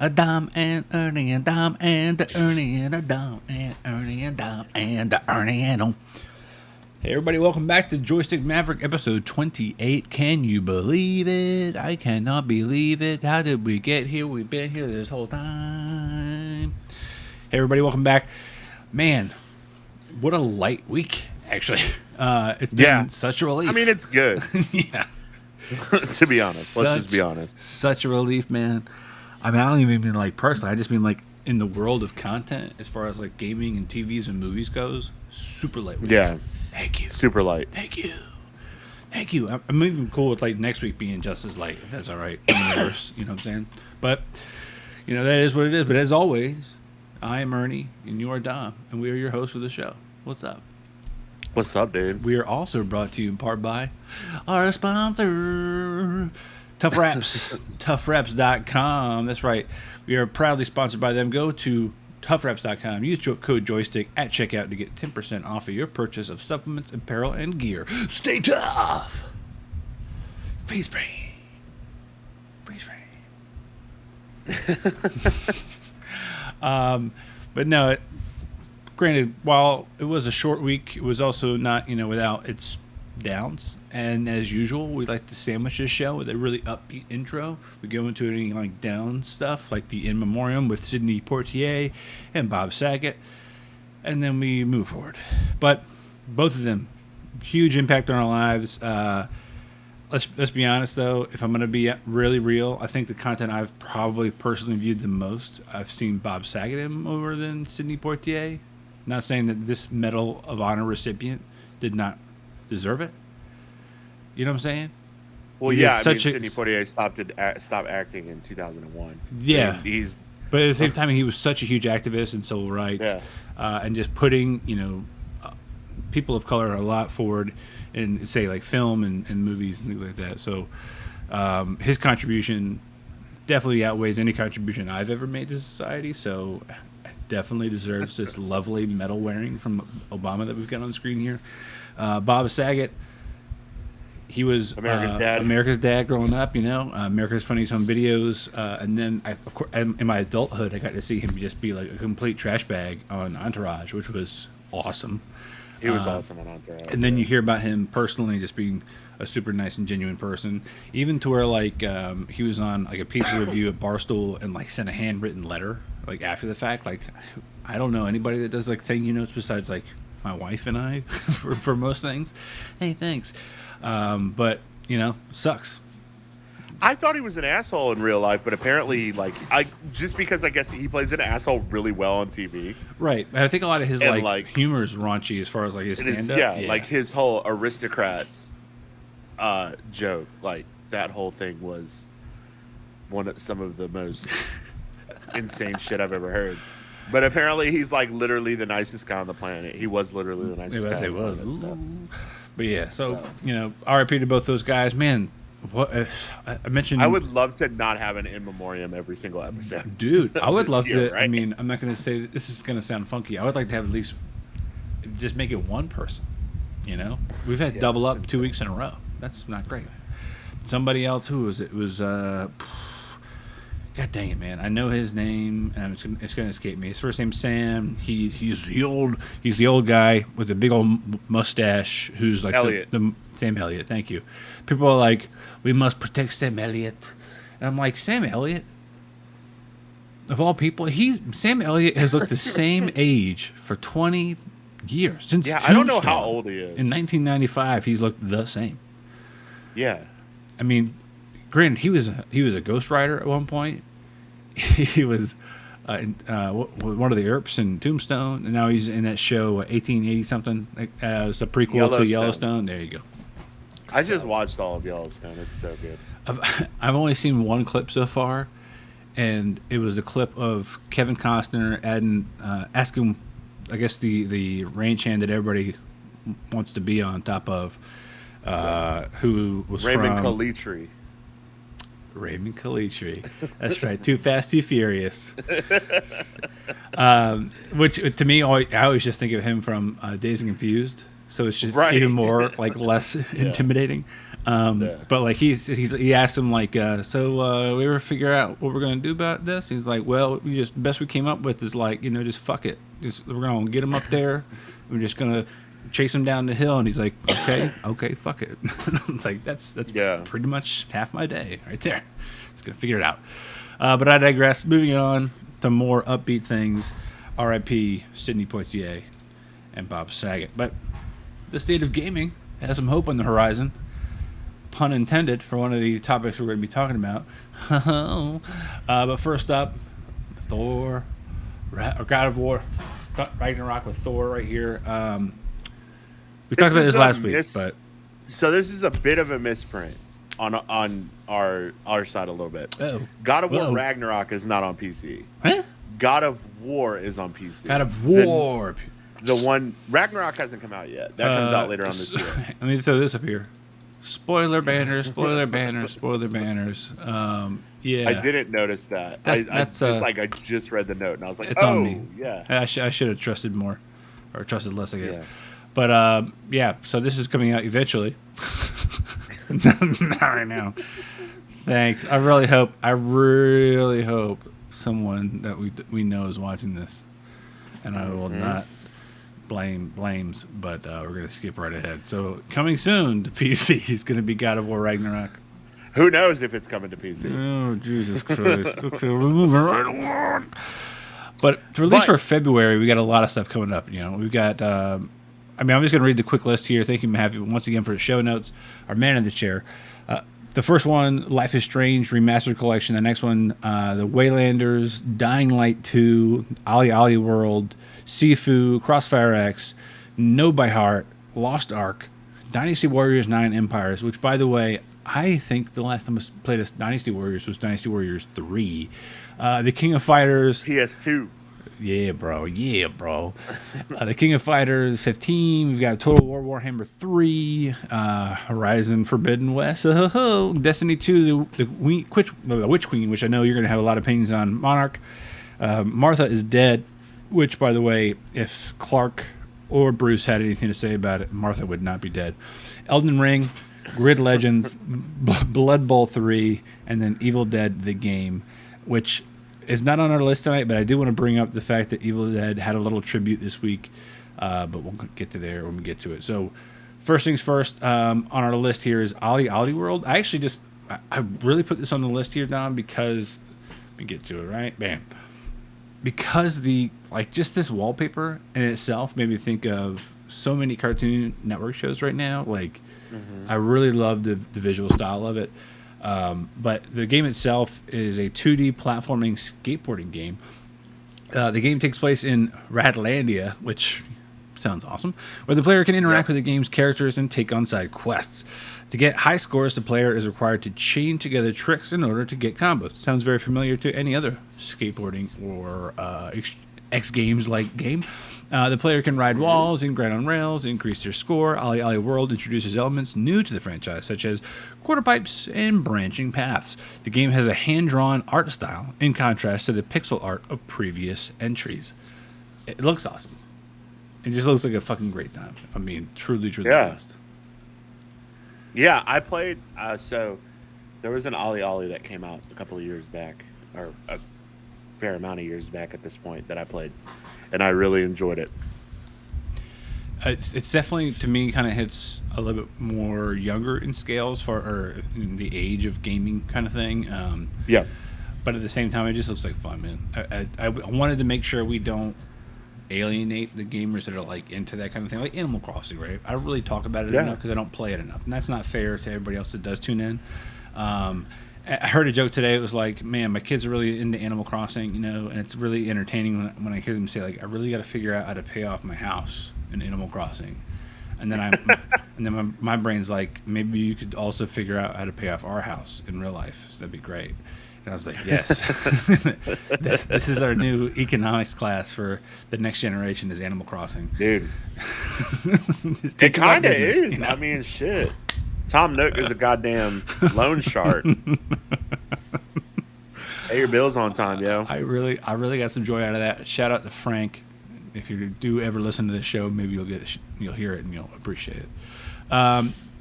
a dime and Ernie and dime and the Ernie and a dime and Ernie and dime and the Ernie and Hey everybody, welcome back to Joystick Maverick episode 28. Can you believe it? I cannot believe it. How did we get here? We've been here this whole time. Hey everybody, welcome back. Man, what a light week, actually. It's been such a relief. I mean, it's good. Yeah. To be honest. Let's just be honest. Such a relief, man. I mean, I don't even mean like personally. I just mean like in the world of content, as far as like gaming and TVs and movies goes, super light week. Yeah. Thank you. Super light. Thank you. Thank you. I'm even cool with like next week being just as light, if that's all right. In the universe, you know what I'm saying? But, you know, that is what it is. But as always, I am Ernie, and you are Dom, and we are your hosts for the show. What's up? What's up, dude? We are also brought to you in part by our sponsor, Tough Wraps. ToughWraps.com. That's right. We are proudly sponsored by them. Go to ToughWraps.com. Use code Joystick at checkout to get 10% off of your purchase of supplements, apparel, and gear. Stay tough. Freeze frame. Freeze frame. But no, granted, while it was a short week, it was also not, you know, without its downs. And as usual, we like to sandwich this show with a really upbeat intro. We go into any like down stuff, like the In Memoriam with Sidney Poitier and Bob Saget, and then we move forward. But both of them, huge impact on our lives. Let's be honest though. If I'm going to be really real, I think the content I've probably personally viewed the most, I've seen Bob Saget in more than Sidney Poitier. Not saying that this Medal of Honor recipient did not deserve it. You know what I'm saying? Well, yeah. I mean, Sidney Poitier stopped acting in 2001. Yeah. But at the same Uh-huh. time, he was such a huge activist in civil rights, and just putting, you know, people of color a lot forward in, say, like film and movies and things like that. So his contribution definitely outweighs any contribution I've ever made to society. So definitely deserves this lovely medal wearing from Obama that we've got on the screen here. Bob Saget, he was America's dad growing up, you know, America's Funniest Home Videos, and then of course in my adulthood I got to see him just be like a complete trash bag on Entourage, which was awesome. He was awesome on Entourage. And then you hear about him personally just being a super nice and genuine person, even to where like he was on like a pizza review at Barstool and like sent a handwritten letter like after the fact. Like I don't know anybody that does like thank you notes besides like my wife and I for most things. Hey, thanks. But you know, sucks. I thought he was an asshole in real life, but apparently, like, just because I guess he plays an assole really well on TV. Right. I think a lot of his like humor is raunchy as far as like his stand-up. Yeah, like his whole aristocrats joke, like that whole thing was some of the most insane shit I've ever heard. But apparently he's like literally the nicest guy on the planet. He was literally the nicest guy on the planet. But yeah, so you know, RIP to both those guys. Man, what I mentioned? I would love to not have an In Memoriam every single episode. Dude, I would love to. Right? I mean, I'm not going to say this is going to sound funky. I would like to have at least just make it one person. You know, we've had double up 2 weeks in a row. That's not great. Somebody else, who was it? It was God dang it, man! I know his name, and it's going to escape me. His first name's Sam. He's the old guy with the big old mustache who's like the Sam Elliott. Thank you. People are like, we must protect Sam Elliott, and I'm like, Sam Elliott, of all people, Sam Elliott has looked the same age for 20 years since. Yeah, I don't know how old he is. In 1995, he's looked the same. Yeah, I mean. Granted, he was a ghostwriter at one point. He was one of the Earps in Tombstone, and now he's in that show 1880 something. It's a prequel to Yellowstone. There you go. I just watched all of Yellowstone. It's so good. I've only seen one clip so far, and it was the clip of Kevin Costner asking, I guess the ranch hand that everybody wants to be on top of, who was Raymond Calitri. Raymond Calitri. That's right. Too Fast, Too Furious. Which, to me, I always just think of him from Dazed and Confused. so it's just Right. even more like less intimidating. But like he asked him like, so we ever figure out what we're gonna do about this? He's like, well, we just best we came up with is like, just fuck it, we're gonna get him up there. We're just gonna chase him down the hill, and he's like, okay, fuck it. It's like that's pretty much half my day right there. Just gonna figure it out. But I digress. Moving on to more upbeat things. R.I.P. Sidney Poitier and Bob Saget. But the state of gaming has some hope on the horizon. Pun intended for one of the topics we're going to be talking about. But first up, Thor, or God of War, Ragnarok with Thor right here. We talked about this last week, but so this is a bit of a misprint on our side a little bit. Oh, God of War Ragnarok is not on PC. Huh? God of War is on PC. God of War. The one Ragnarok hasn't come out yet. That comes out later on this year. Let me throw this up here. Spoiler banners, spoiler banners, spoiler banners. Yeah, I didn't notice that. That's I just read the note and I was like, it's on me. Yeah. I should have trusted more, or trusted less, I guess. Yeah. But yeah. So this is coming out eventually. Not right now. Thanks. I really hope someone that we know is watching this, and I will not blames, but we're gonna skip right ahead. So coming soon to PC is gonna be God of War Ragnarok. Who knows if it's coming to PC? Oh Jesus Christ! Okay, we're moving right along. But for at least for February, we got a lot of stuff coming up. We've got. I'm just going to read the quick list here. Thank you, Matt, once again for the show notes. Our man in the chair. The first one, Life is Strange Remastered Collection. The next one, The Waylanders, Dying Light 2, OlliOlliWorld, Sifu, Crossfire X, Know by Heart, Lost Ark, Dynasty Warriors 9 Empires, which, by the way, I think the last time I played as Dynasty Warriors was Dynasty Warriors 3. The King of Fighters. PS2. Yeah, bro. The King of Fighters 15. We've got Total War Warhammer 3. Horizon Forbidden West. Destiny 2. The Witch Queen, which I know you're going to have a lot of opinions on. Monarch. Martha is Dead, which, by the way, if Clark or Bruce had anything to say about it, Martha would not be dead. Elden Ring. Grid Legends. Blood Bowl 3. And then Evil Dead the Game, which is not on our list tonight, but I do want to bring up the fact that Evil Dead had a little tribute this week, but we'll get to there when we get to it. So first things first, on our list here is OlliOlliWorld. I actually I really put this on the list here, Don, because let me get to it, right? Bam. Because just this wallpaper in itself made me think of so many Cartoon Network shows right now. I really love the visual style of it. But the game itself is a 2D platforming skateboarding game. The game takes place in Radlandia, which sounds awesome, where the player can interact with the game's characters and take on side quests. To get high scores, the player is required to chain together tricks in order to get combos. Sounds very familiar to any other skateboarding or X Games-like game. The player can ride walls and grind on rails, increase their score. OlliOlliWorld introduces elements new to the franchise, such as quarter pipes and branching paths. The game has a hand-drawn art style, in contrast to the pixel art of previous entries. It looks awesome. It just looks like a fucking great time, if I'm being truly honest. Yeah, I played, so there was an OlliOlli that came out a couple of years back, or a fair amount of years back at this point that I played. And I really enjoyed it. It's definitely, to me, kind of hits a little bit more younger in scales or in the age of gaming kind of thing. Yeah. But at the same time, it just looks like fun, man. I wanted to make sure we don't alienate the gamers that are into that kind of thing, like Animal Crossing, right? I don't really talk about it enough because I don't play it enough, and that's not fair to everybody else that does tune in. I heard a joke today. It was like, man, my kids are really into Animal Crossing, and it's really entertaining when I hear them say, I really got to figure out how to pay off my house in Animal Crossing. And then my brain's like, maybe you could also figure out how to pay off our house in real life. So that'd be great. And I was like, yes, this is our new economics class for the next generation is Animal Crossing. Dude. It kind of is. I mean, shit. Tom Nook is a goddamn loan shark. Pay your bills on time, yo. I really got some joy out of that. Shout out to Frank. if you do ever listen to this show, maybe you'll hear it and you'll appreciate it.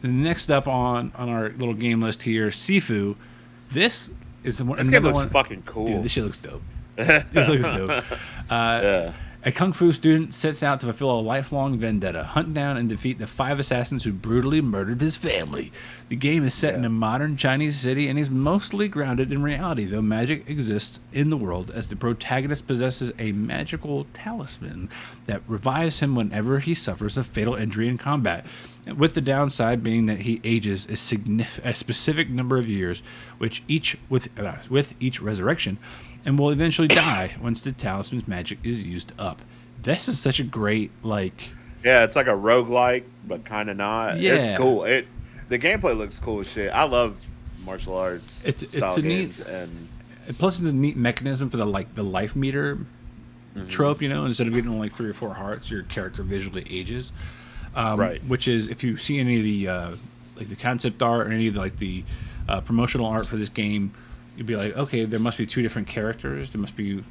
Next up on our little game list here, Sifu. This another game looks fucking cool. Dude, this shit looks dope. This looks dope. Yeah. A kung fu student sets out to fulfill a lifelong vendetta, hunt down and defeat the 5 assassins who brutally murdered his family. The game is set in a modern Chinese city and is mostly grounded in reality, though magic exists in the world as the protagonist possesses a magical talisman that revives him whenever he suffers a fatal injury in combat, with the downside being that he ages a specific number of years, with each resurrection, and will eventually die once the talisman's magic is used up. This is such a great, Yeah, it's like a roguelike, but kind of not. Yeah. It's cool. The gameplay looks cool as shit. I love martial arts it's a games. Plus, it's a neat mechanism for the life meter trope, instead of getting 3 or 4 hearts, your character visually ages. Right. Which is, if you see any of the concept art or any of the promotional art for this game, you'd be like, okay, there must be 2 different characters. There must be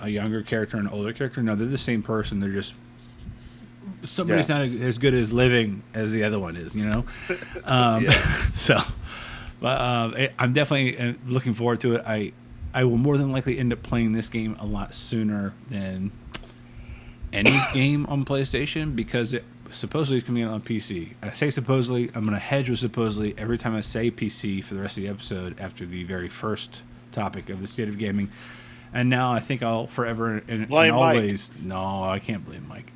a younger character and an older character. No, they're the same person. They're just somebody's not as good as living as the other one is, So, but I'm definitely looking forward to it. I will more than likely end up playing this game a lot sooner than any game on PlayStation because it supposedly is coming out on PC. I say supposedly, I'm going to hedge with supposedly every time I say PC for the rest of the episode after the very first topic of the state of gaming. And now I think I'll forever and always... No, I can't blame Mike.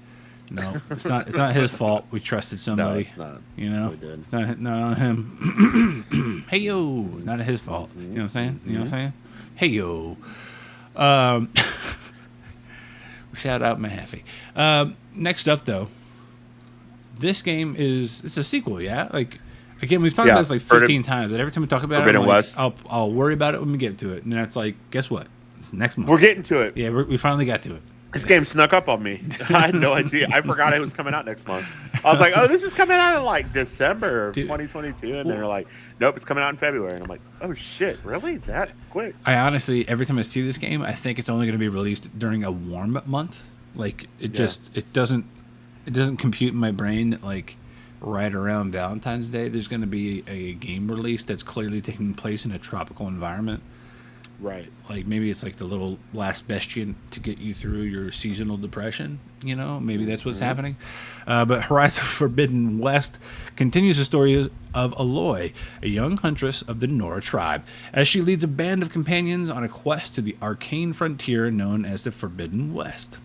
No, it's not his fault. We trusted somebody. No, it's not. We did. It's not him. Hey, yo. Not his fault. You know what I'm saying? You know what I'm saying? Hey, yo. Shout out Mahaffey. Next up, though. This game it's a sequel, yeah? Again, we've talked about this 15 times, but every time we talk about it, I'll worry about it when we get to it. And then it's guess what? It's next month. We're getting to it. Yeah, we finally got to it. This game snuck up on me. I had no idea. I forgot it was coming out next month. I was like, oh, this is coming out in December of 2022. And they're like, nope, it's coming out in February. And I'm like, oh, shit, really? That quick? I honestly, every time I see this game, I think it's only going to be released during a warm month. It doesn't compute in my brain that right around Valentine's Day there's going to be a game release that's clearly taking place in a tropical environment. Right. Maybe it's the little last bastion to get you through your seasonal depression. Maybe that's what's happening. But Horizon Forbidden West continues the story of Aloy, a young huntress of the Nora tribe, as she leads a band of companions on a quest to the arcane frontier known as the Forbidden West,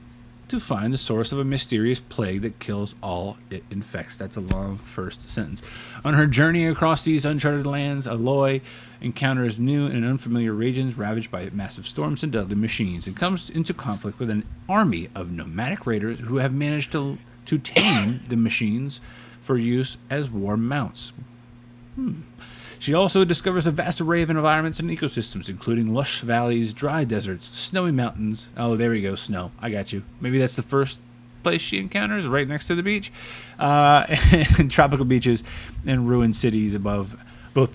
to find the source of a mysterious plague that kills all it infects. That's a long first sentence. On her journey across these uncharted lands, Aloy encounters new and unfamiliar regions ravaged by massive storms and deadly machines, and comes into conflict with an army of nomadic raiders who have managed to tame the machines for use as war mounts. She also discovers a vast array of environments and ecosystems, including lush valleys, dry deserts, snowy mountains. Oh, there we go, snow. I got you. Maybe that's the first place she encounters, right next to the beach. And tropical beaches and ruined cities both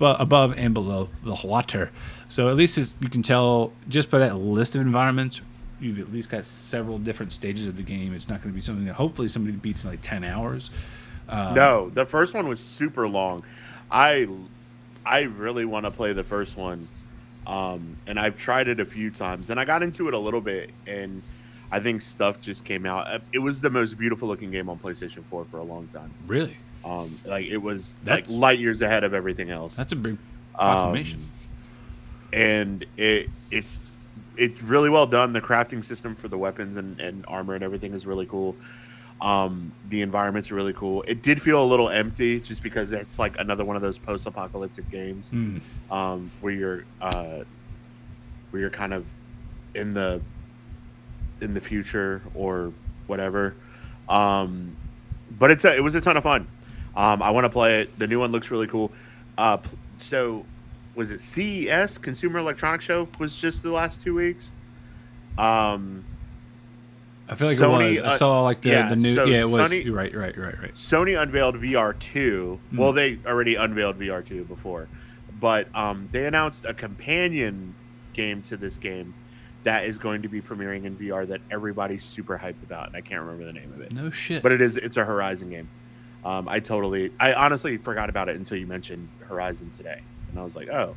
above and below the water. So at least you can tell just by that list of environments, you've at least got several different stages of the game. It's not going to be something that hopefully somebody beats in 10 hours. No, the first one was super long. I really want to play the first one, and I've tried it a few times, and I got into it a little bit, and I think stuff just came out. It was the most beautiful looking game on PlayStation 4 for a long time. Really? It was light years ahead of everything else. That's a big proclamation. And it's really well done. The crafting system for the weapons and armor and everything is really cool. The environments are really cool. It did feel a little empty just because it's another one of those post-apocalyptic games where you're kind of in the future or whatever. But it was a ton of fun. I want to play it. The new one looks really cool. So was it CES, Consumer Electronics Show, was just the last 2 weeks? I feel like Sony, it was. I saw the new. So it was. Sony, right. Sony unveiled VR2. Well, they already unveiled VR2 before, but they announced a companion game to this game that is going to be premiering in VR that everybody's super hyped about, and I can't remember the name of it. No shit. But it's a Horizon game. I honestly forgot about it until you mentioned Horizon today, and I was like, oh,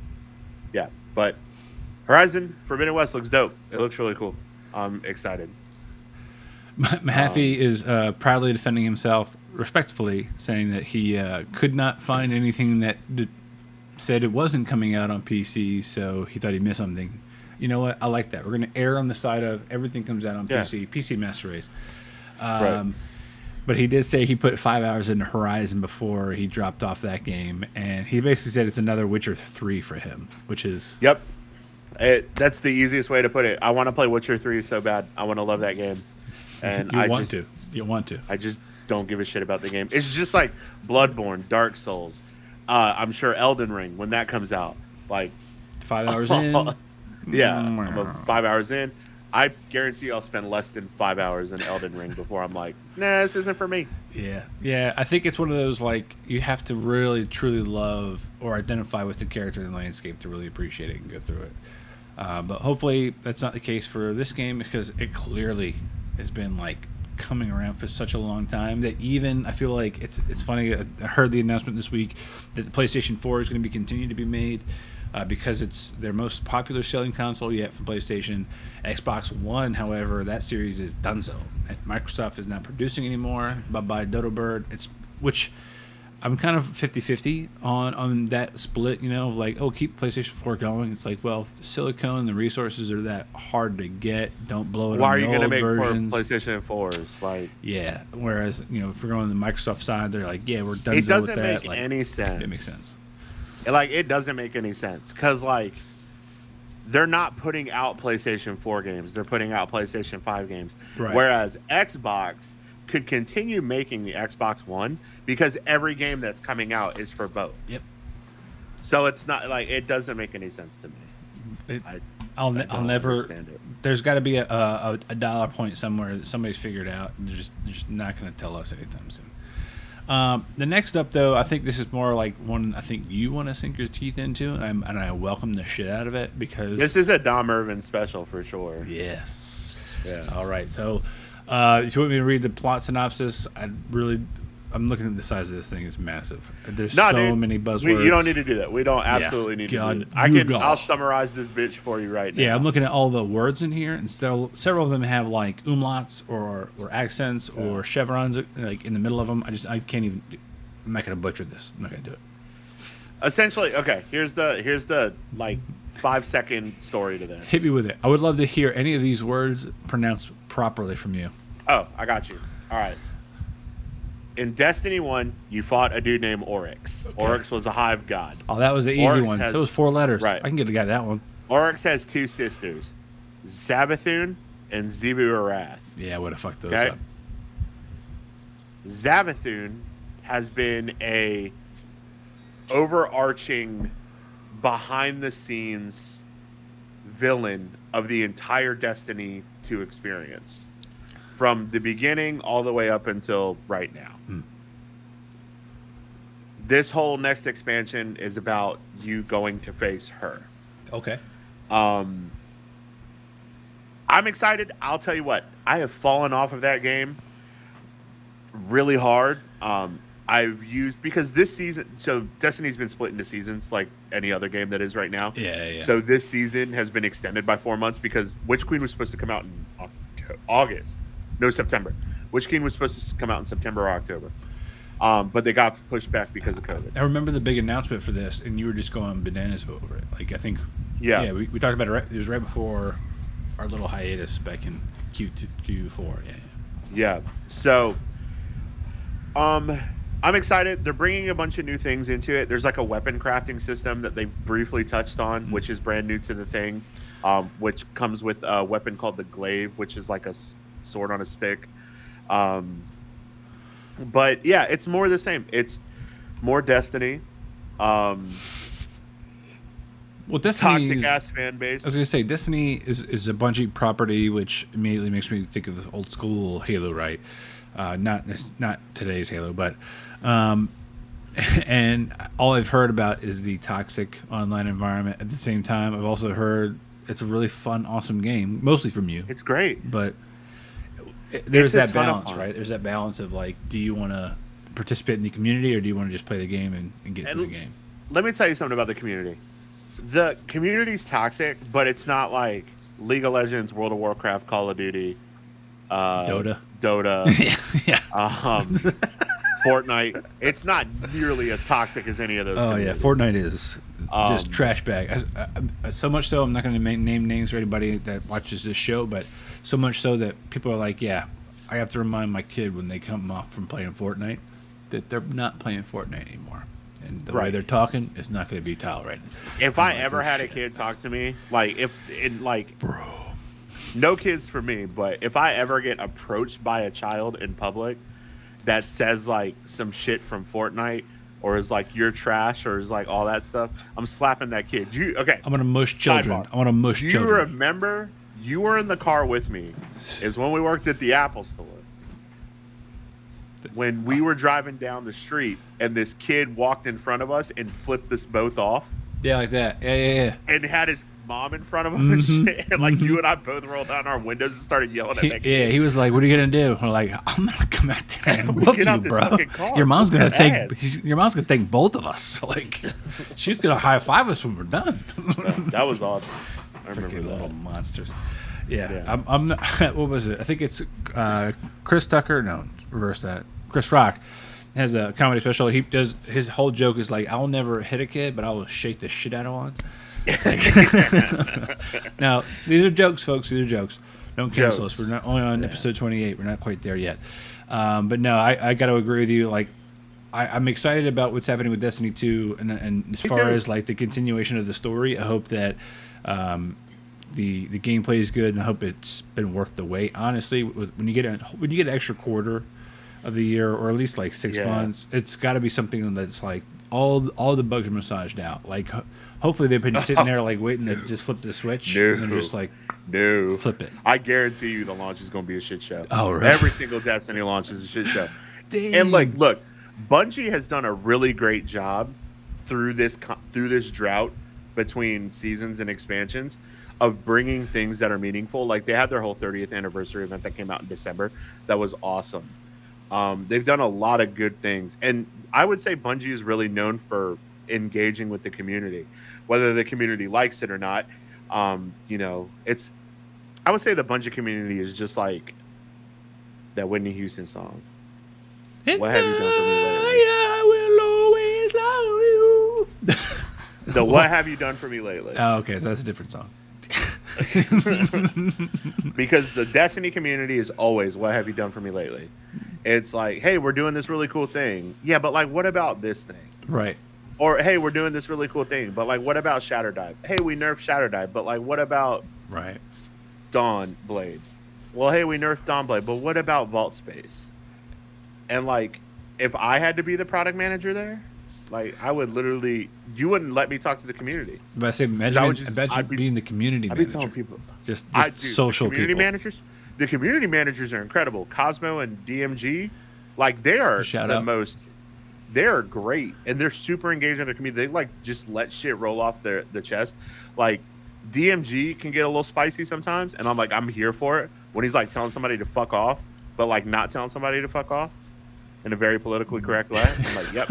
yeah. But Horizon Forbidden West looks dope. It looks really cool. I'm excited. Mahaffey is proudly defending himself respectfully, saying that he could not find anything that said it wasn't coming out on PC, so he thought he missed something. You know what? I like that. We're going to err on the side of everything comes out on PC. PC Master Race. Right. But he did say he put 5 hours into Horizon before he dropped off that game, and he basically said it's another Witcher 3 for him, which is... Yep. That's the easiest way to put it. I want to play Witcher 3 so bad. I want to love that game. And You want to. I just don't give a shit about the game. It's just like Bloodborne, Dark Souls. I'm sure Elden Ring, when that comes out. Like 5 hours in. Yeah, I'm 5 hours in. I guarantee I'll spend less than 5 hours in Elden Ring before I'm like, nah, this isn't for me. Yeah. I think it's one of those, like, you have to really, truly love or identify with the character and landscape to really appreciate it and go through it. But hopefully that's not the case for this game, because it clearly has been, like, coming around for such a long time that even I feel like it's funny. I heard the announcement this week that the PlayStation 4 is going to be continued to be made. Because it's their most popular selling console yet for PlayStation. Xbox One, however, that series is donezo. Microsoft is not producing anymore. Bye-bye Dodo Bird. Which I'm kind of 50-50 on that split, you know, like, oh, keep PlayStation 4 going. It's like, well, if the silicone and the resources are that hard to get, don't blow it Why on the are you old going to make versions. PlayStation 4s? Like, yeah, whereas, you know, if we're going on the Microsoft side, they're like, yeah, we're donezo with that. It doesn't make any sense. It makes sense. Like, it doesn't make any sense because, like, they're not putting out PlayStation 4 games. They're putting out PlayStation 5 games. Right. Whereas Xbox could continue making the Xbox One because every game that's coming out is for both. Yep. So it's not, like, it doesn't make any sense to me. I'll never understand it. There's got to be a dollar point somewhere that somebody's figured out. They're just not going to tell us anytime soon. The next up, though, I think this is more like one I think you want to sink your teeth into, and I welcome the shit out of it because this is a Dom Irvin special for sure. Yes. Yeah. All right. So, if you want me to read the plot synopsis, I'm looking at the size of this thing. It's massive. There's dude, many buzzwords. You don't need to do that. We don't absolutely need to do it. I'll summarize this bitch for you right now. Yeah, I'm looking at all the words in here, and several of them have like umlauts or accents or chevrons like in the middle of them. I can't even. I'm not gonna butcher this. I'm not gonna do it. Essentially, okay. Here's the like 5-second story to this. Hit me with it. I would love to hear any of these words pronounced properly from you. Oh, I got you. All right. In Destiny 1, you fought a dude named Oryx. Okay. Oryx was a hive god. Oh, that was the easy one. So it was 4 letters. Right. I can get the guy that one. Oryx has 2 sisters, Zabathun and Zebu Arath. Yeah, I would have fucked those up. Zabathun has been a overarching, behind-the-scenes villain of the entire Destiny 2 experience. From the beginning all the way up until right now. This whole next expansion is about you going to face her. Okay. I'm excited. I'll tell you what. I have fallen off of that game really hard. I've used... Because this season... So, Destiny's been split into seasons like any other game that is right now. Yeah. So, this season has been extended by 4 months because Witch Queen was supposed to come out in August. No, September. Witch King was supposed to come out in September or October. But they got pushed back because of COVID. I remember the big announcement for this, and you were just going bananas over it. Like, I think... Yeah, we talked about it. It was right before our little hiatus back in Q4. Yeah. So, I'm excited. They're bringing a bunch of new things into it. There's like a weapon crafting system that they briefly touched on, which is brand new to the thing, which comes with a weapon called the glaive, which is like a sword on a stick. But yeah, it's more the same. It's more Destiny. Well, Destiny's toxic ass fan base. I was gonna say Destiny is a Bungie property, which immediately makes me think of the old school Halo, right? Not today's Halo, but and all I've heard about is the toxic online environment. At the same time, I've also heard it's a really fun, awesome game, mostly from you. It's great. But there's It's a that ton of balance, fun. right? There's that balance of like, do you want to participate in the community or do you want to just play the game and get through the game? Let me tell you something about the community. The community's toxic, but it's not like League of Legends, World of Warcraft, Call of Duty, Dota. Dota, yeah. Fortnite. It's not nearly as toxic as any of those. Oh yeah, Fortnite is just trash bag. So much so, I'm not going to name names for anybody that watches this show, but so much so that people are like, yeah, I have to remind my kid when they come off from playing Fortnite that they're not playing Fortnite anymore. And the way they're talking is not going to be tolerated. If I ever had a kid talk to me, bro, no kids for me, but if I ever get approached by a child in public that says like some shit from Fortnite or is like you're trash or is like all that stuff, I'm slapping that kid. I'm gonna mush children. Sidebar. I want to mush Do children. you remember you were in the car with me? Is when we worked at the Apple store. When we were driving down the street and this kid walked in front of us and flipped us both off. Yeah, like that. Yeah. And had his mom in front of him and shit. And like you and I both rolled down our windows and started yelling at that kid. Yeah, he was like, "What are you gonna do?" We're like, "I'm gonna come out there and whoop you, bro. Your mom's gonna thank both of us. Like, she's gonna high five us when we're done." That was awesome. I remember Freaking that. little monsters. Yeah. I'm not, what was it? I think it's Chris Tucker. No, reverse that. Chris Rock has a comedy special. He does, his whole joke is like, I'll never hit a kid, but I will shake the shit out of one. Like, now, these are jokes, folks. These are jokes. Don't cancel us. We're not only on episode 28. We're not quite there yet. But no, I got to agree with you. Like, I'm excited about what's happening with Destiny 2, and as far as like the continuation of the story, I hope that the gameplay is good, and I hope it's been worth the wait. Honestly, when you get an extra quarter of the year, or at least like 6 months, it's got to be something that's like all the bugs are massaged out. Like, hopefully they've been sitting there like waiting to just flip the switch and just like flip it. I guarantee you the launch is going to be a shit show. Oh, really? Every single Destiny launch is a shit show. Damn. And like, look, Bungie has done a really great job through this drought between seasons and expansions of bringing things that are meaningful. Like, they had their whole 30th anniversary event that came out in December. That was awesome. They've done a lot of good things, and I would say Bungie is really known for engaging with the community, whether the community likes it or not. I would say the Bungie community is just like that Whitney Houston song. What have you done for me lately? I will always love you. What have you done for me lately? Oh, okay, so that's a different song. Because the Destiny community is always, what have you done for me lately? It's like, hey, we're doing this really cool thing. Yeah, but like, what about this thing? Right. Or, hey, we're doing this really cool thing. But like, what about Shatter Dive? Hey, we nerfed Shatter Dive. But like, what about Dawn Blade? Well, hey, we nerfed Dawn Blade. But what about Vault Space? And like, if I had to be the product manager there, like, I would literally, you wouldn't let me talk to the community. But I say, imagine being the community manager. I'd be telling people, just social community people. managers. The community managers are incredible. Cosmo and DMG, like, they are they're great, and they're super engaged in their community. They like just let shit roll off the chest. Like, DMG can get a little spicy sometimes, and I'm here for it when he's like telling somebody to fuck off, but like not telling somebody to fuck off in a very politically correct way. I'm like, yep,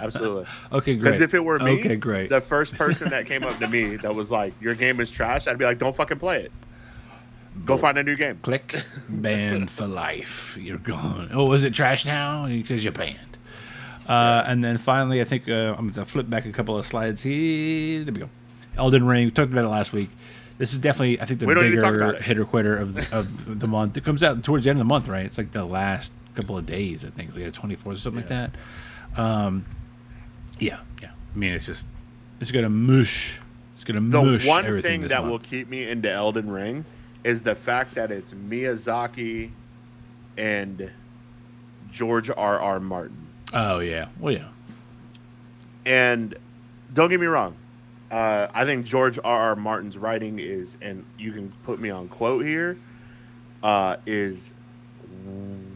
absolutely. Okay, great. Because if it were me, great. The first person that came up to me that was like, your game is trash, I'd be like, don't fucking play it. Go find a new game. Click. Banned for life. You're gone. Oh, is it trash now? Because you're banned. And then finally, I think I'm going to flip back a couple of slides here. There we go. Elden Ring. We talked about it last week. This is definitely, I think, the bigger hitter quitter of the month. It comes out towards the end of the month, right? It's like the last couple of days, I think. It's like the 24th or something like that. Yeah. I mean, it's going to mush. It's going to mush everything. The one thing that month will keep me into Elden Ring is the fact that it's Miyazaki and George R.R. Martin. Oh, yeah. Well, yeah. And don't get me wrong. I think George R.R. Martin's writing is, and you can put me on quote here, is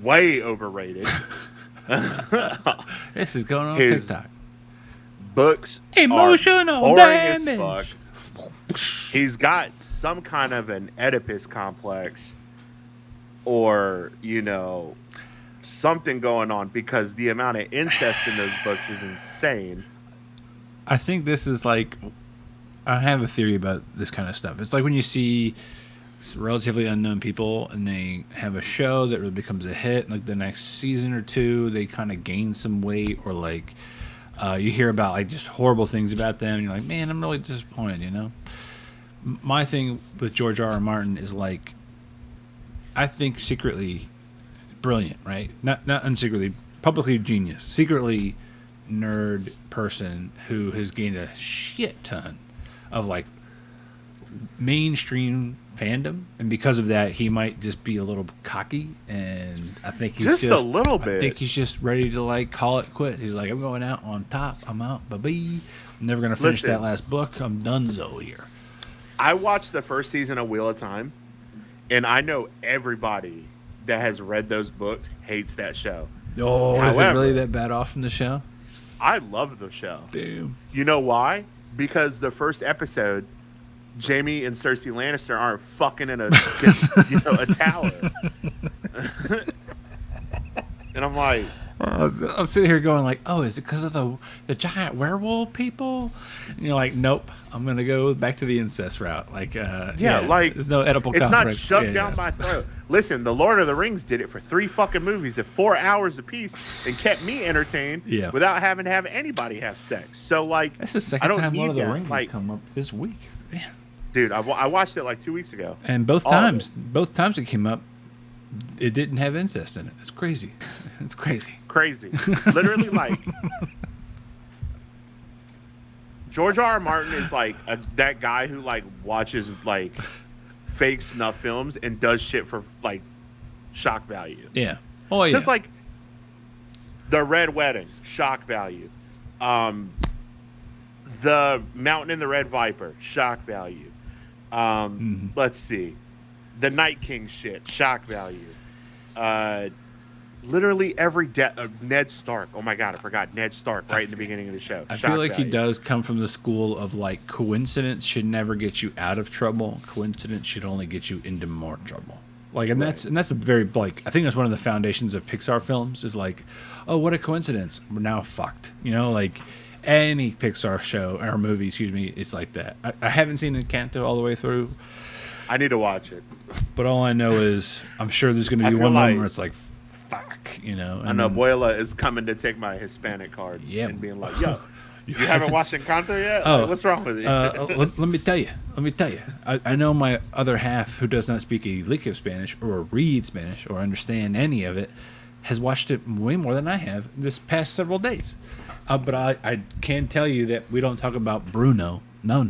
way overrated. This is going on TikTok. Books emotional are boring damage. as fuck. He's got some kind of an Oedipus complex, or something going on, because the amount of incest in those books is insane. I think this is like, I have a theory about this kind of stuff. It's like when you see relatively unknown people and they have a show that really becomes a hit, and like the next season or two they kind of gain some weight, or like you hear about like just horrible things about them and you're like, man, I'm really disappointed. My thing with George R.R. Martin is like, I think secretly brilliant, right? Not unsecretly, publicly genius, secretly nerd person who has gained a shit ton of like mainstream fandom, and because of that he might just be a little cocky, and I think he's just a little bit. I think he's just ready to like call it quits. He's like, I'm going out on top, I'm out, bye-bye, I'm never gonna finish that last book, I'm donezo here. I watched the first season of Wheel of Time, and I know everybody that has read those books hates that show. However, is it really that bad off in the show? I love the show. Damn. You know why? Because the first episode, Jaime and Cersei Lannister aren't fucking in a a tower. And I'm like, I'm sitting here going like, oh, is it because of the giant werewolf people? And you're like, nope, I'm gonna go back to the incest route. Like, like there's no Oedipal it's complex. not shoved down my throat. Listen, The Lord of the Rings did it for 3 fucking movies at 4 hours apiece and kept me entertained without having to have anybody have sex. So like, that's the second time Lord of the Rings has come up this week. Man. Dude, I watched it like 2 weeks ago. And both times it came up, it didn't have incest in it. It's crazy. It's crazy. Crazy. Literally, like, George R.R. Martin is like that guy who like watches like fake snuff films and does shit for like shock value. Yeah. Oh yeah. Just like The Red Wedding, shock value. The Mountain and the Red Viper, shock value. Let's see. The Night King shit, shock value. Literally every Ned Stark. Oh my god, I forgot Ned Stark right in the beginning of the show. I feel like he does come from the school of like, coincidence should never get you out of trouble. Coincidence should only get you into more trouble. Like, and that's a very like, I think that's one of the foundations of Pixar films is like, oh, what a coincidence, we're now fucked. Like any Pixar show or movie, excuse me, it's like that. I haven't seen Encanto all the way through. I need to watch it. But all I know is I'm sure there's going to be one moment where it's like, fuck, And Abuela is coming to take my Hispanic card and being like, yo, you haven't watched Encanto yet? Oh, like, what's wrong with you? Let me tell you. I know my other half, who does not speak a lick of Spanish or read Spanish or understand any of it, has watched it way more than I have this past several days. But I can tell you that we don't talk about Bruno. No.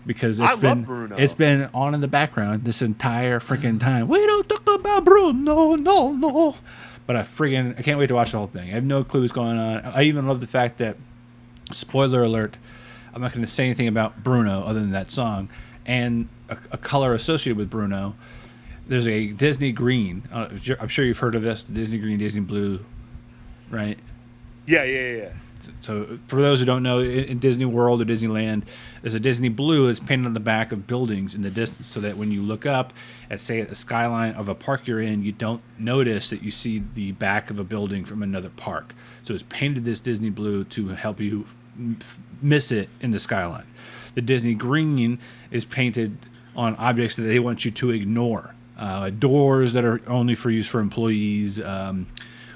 Because it's been on in the background this entire freaking time. We don't talk about Bruno, no. But I can't wait to watch the whole thing. I have no clue what's going on. I even love the fact that, spoiler alert, I'm not going to say anything about Bruno other than that song and a color associated with Bruno. There's a Disney green. I'm sure you've heard of this, Disney green, Disney blue, right? Yeah. So for those who don't know, in Disney World or Disneyland, there's a Disney blue that's painted on the back of buildings in the distance, so that when you look up at, say, at the skyline of a park you're in, you don't notice that you see the back of a building from another park. So it's painted this Disney blue to help you miss it in the skyline. The Disney green is painted on objects that they want you to ignore. Doors that are only for use for employees.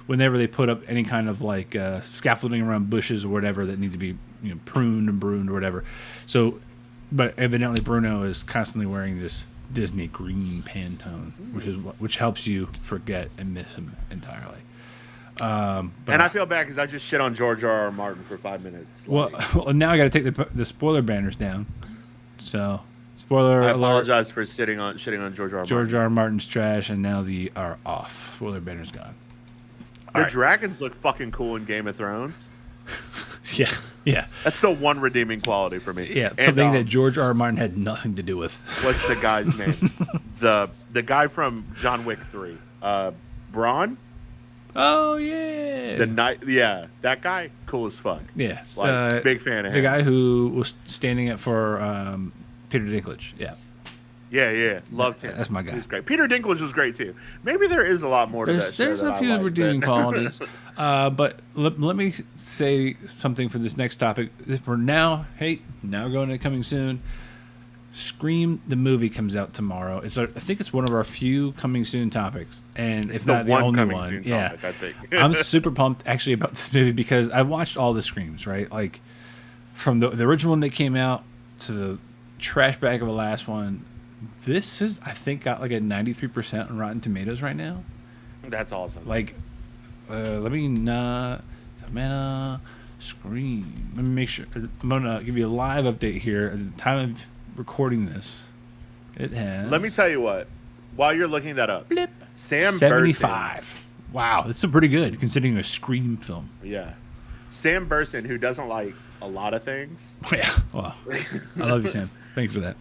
Whenever they put up any kind of like scaffolding around bushes or whatever that need to be pruned and bruned or whatever. So, but evidently Bruno is constantly wearing this Disney green Pantone, which helps you forget and miss him entirely. And I feel bad because I just shit on George R.R. Martin for 5 minutes. Well, now I got to take the spoiler banners down. So, spoiler alert. I apologize for shitting on George R.R. Martin. George R.R. Martin's trash, and now they are off. Spoiler banner's gone. The dragons look fucking cool in Game of Thrones. Yeah. That's the one redeeming quality for me. Yeah, and, something that George R.R. Martin had nothing to do with. What's the guy's name? The guy from John Wick 3. Braun? Oh, yeah. That guy, cool as fuck. Yeah. Big fan of him. The guy who was standing up for Peter Dinklage. Yeah. Yeah. Loved him. That's my guy. He was great. Peter Dinklage was great too. Maybe there is a lot more to that show. There's a few redeeming qualities. But let me say something for this next topic. For now, now going to coming soon. Scream the movie comes out tomorrow. I think it's one of our few coming soon topics, and if not the only one. Yeah, topic, I think. I'm super pumped actually about this movie because I watched all the Screams, right? Like from the original one that came out to the trash bag of the last one. This is, I think, got like a 93% on Rotten Tomatoes right now. That's awesome. Like, let me Scream. Let me make sure. I'm gonna give you a live update here at the time of recording this. It has. Let me tell you what. While you're looking that up, blip, Sam 75. Burstyn. Wow, that's a pretty good considering a Scream film. Yeah, Sam Burstyn, who doesn't like a lot of things. Yeah, well, I love you, Sam. Thanks for that.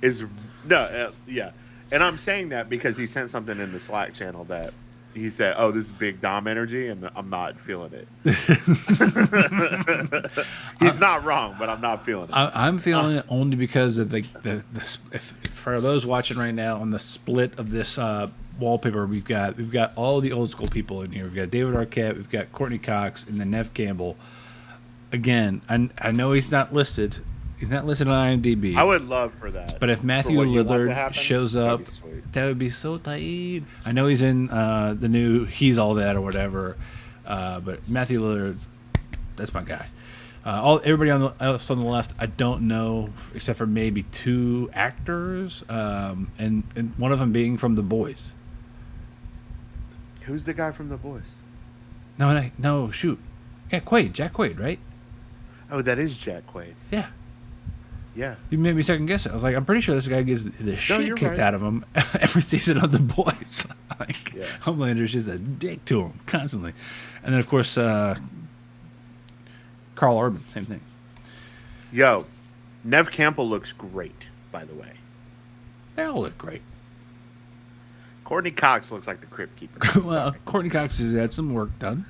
Yeah, and I'm saying that because he sent something in the Slack channel that he said, "Oh, this is big Dom energy," and I'm not feeling it. He's not wrong, but I'm not feeling it. I'm feeling it only because of the for those watching right now on the split of this wallpaper, we've got all the old school people in here. We've got David Arquette, we've got Courtney Cox, and then Nev Campbell. Again, I know he's not listed. He's not listed on IMDb. I would love for that. But if Matthew Lillard shows up, that would be so tight. I know he's in the new He's All That or whatever. But Matthew Lillard, that's my guy. Everybody else on the left, I don't know, except for maybe two actors, and one of them being from The Boys. Who's the guy from The Boys? No, shoot. Yeah, Jack Quaid, right? Oh, that is Jack Quaid. Yeah. Yeah. You made me second guess it. I was like, I'm pretty sure this guy gets the shit kicked out of him every season of The Boys. Homelander's just a dick to him constantly. And then, of course, Carl Urban, same thing. Yo, Nev Campbell looks great, by the way. They all look great. Courtney Cox looks like the Crypt Keeper. Well, Courtney Cox has had some work done.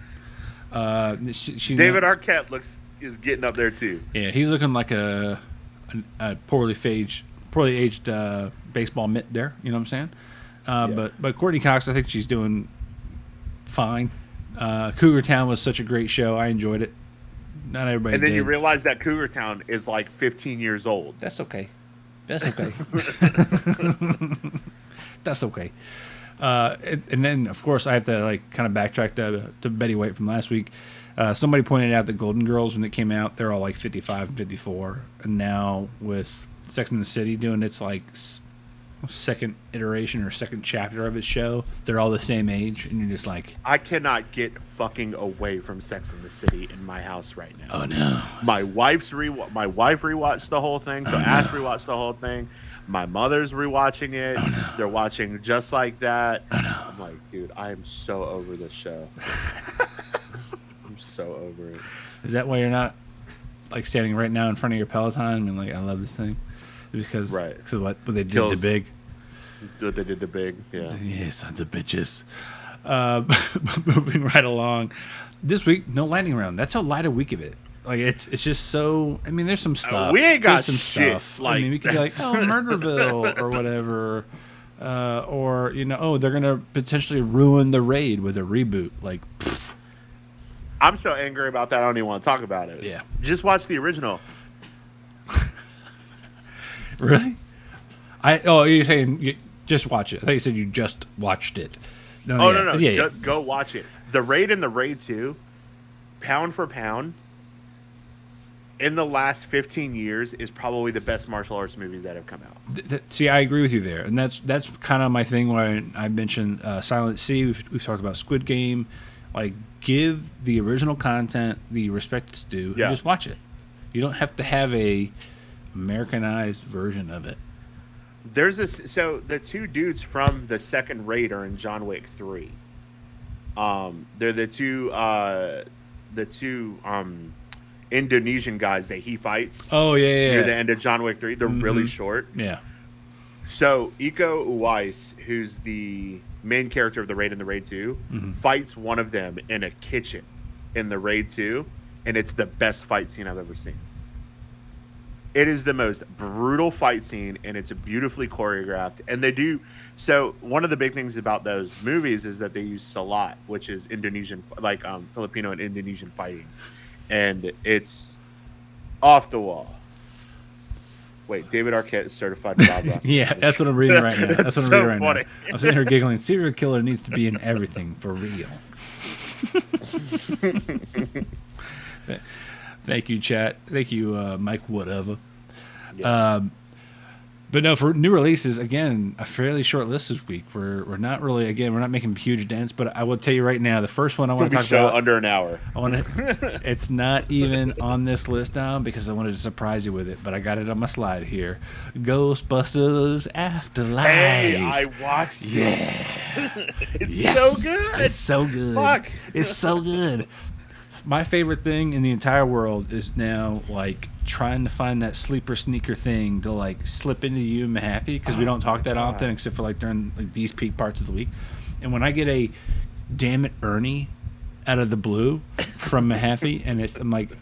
David Arquette is getting up there too. Yeah, he's looking like a poorly aged baseball mitt there. You know what I'm saying? But Courtney Cox, I think she's doing fine. Cougar Town was such a great show. I enjoyed it. Not everybody. And then did. you realize that Cougar Town is like 15 years old. That's okay. That's okay. And then, of course, I have to kind of backtrack to Betty White from last week. Somebody pointed out that Golden Girls, when it came out, they're all like 55 and 54. And now with Sex and the City doing its second iteration or second chapter of its show, they're all the same age. And you're just like... I cannot get fucking away from Sex and the City in my house right now. Oh, no. My wife rewatched the whole thing, so Ash rewatched the whole thing. My mother's rewatching it. Oh, no. They're watching Just Like That. Oh, no. I'm like, dude, I am so over this show. I'm so over it. Is that why you're not standing right now in front of your Peloton and I love this thing? Because what they did to Big. What they did to Big, yeah. Yeah, sons of bitches. Moving right along. This week, no lightning round. That's how light a week of it. It's just so. I mean, there's some stuff. We ain't got some shit. Stuff. I mean, we could be like, oh, Murderville or whatever, or they're gonna potentially ruin the raid with a reboot. Pfft. I'm so angry about that. I don't even want to talk about it. Yeah. Just watch the original. Really? You're saying you just watch it? I thought you said you just watched it. No. Yeah. Just go watch it. The Raid and the Raid 2, pound for pound, in the last 15 years, is probably the best martial arts movies that have come out. See, I agree with you there, and that's kind of my thing. When I mentioned Silent Sea, we've talked about Squid Game. Give the original content the respect it's due, and just watch it. You don't have to have a Americanized version of it. So the two dudes from the second Raid are in John Wick 3. They're the two Indonesian guys that he fights. Oh yeah. Near the end of John Wick 3, they're really short. Yeah. So Iko Uwais, who's the main character of the Raid and the Raid 2, fights one of them in a kitchen in the Raid 2, and it's the best fight scene I've ever seen. It is the most brutal fight scene, and it's beautifully choreographed. And they do so. One of the big things about those movies is that they use Salat, which is Indonesian, like Filipino and Indonesian fighting, and it's off the wall. Wait, David Arquette is certified Bob Ross. Yeah, that's what I'm reading right now. That's what I'm reading right funny. now. I'm sitting here giggling. Serial killer needs to be in everything for real. Thank you, chat. Thank you, Mike. Whatever. Yeah. But no, for new releases, again, a fairly short list this week. We're not really, again, we're not making huge dents. But I will tell you right now, the first one I want to talk about under an hour. It's not even on this list down because I wanted to surprise you with it. But I got it on my slide here. Ghostbusters Afterlife. Hey, I watched it. Yeah. It's so good. It's so good. Fuck. It's so good. My favorite thing in the entire world is now like trying to find that sleeper sneaker thing to like slip into you and Mahaffey because we don't talk that often except for like during like these peak parts of the week. And when I get a damn it Ernie out of the blue from Mahaffey and I'm like,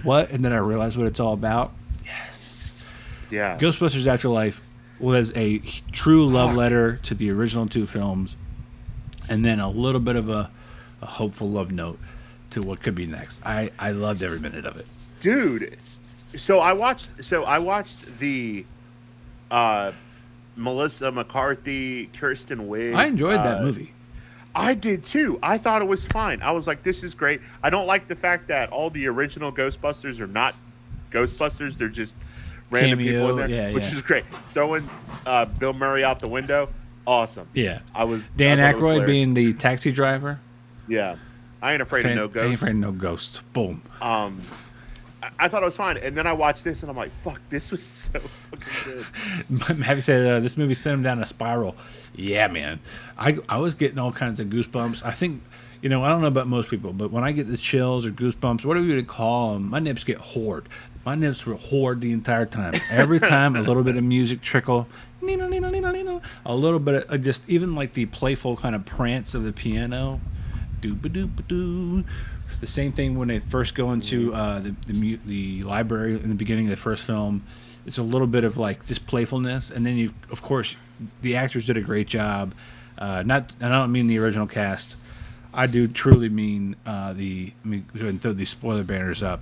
what? And then I realize what it's all about. Yes. Yeah. Ghostbusters Afterlife was a true love letter to the original two films, and then a little bit of a hopeful love note to what could be next. I loved every minute of it. Dude, so I watched the Melissa McCarthy, Kirsten Wiig. I enjoyed that movie. I did too. I thought it was fine. I was like, this is great. I don't like the fact that all the original Ghostbusters are not Ghostbusters. They're just random people in there, which is great. Throwing Bill Murray out the window, awesome. Yeah. I Dan thought it was Aykroyd being the taxi driver. Yeah. I ain't afraid of no ghosts. I ain't afraid of no ghosts. Boom. I thought it was fine, and then I watched this, and I'm like, "Fuck, this was so fucking good." Have you said this movie sent him down a spiral? Yeah, man. I was getting all kinds of goosebumps. I think, I don't know about most people, but when I get the chills or goosebumps, whatever you would call them, my nips get hoard. My nips were hoard the entire time. Every time a little bit of music trickle, a little bit of just even like the playful kind of prance of the piano. Doo-ba-doo-ba-doo. The same thing when they first go into the library in the beginning of the first film. It's a little bit of like just playfulness, and then of course, the actors did a great job. I don't mean the original cast. I do truly mean go ahead and throw these spoiler banners up.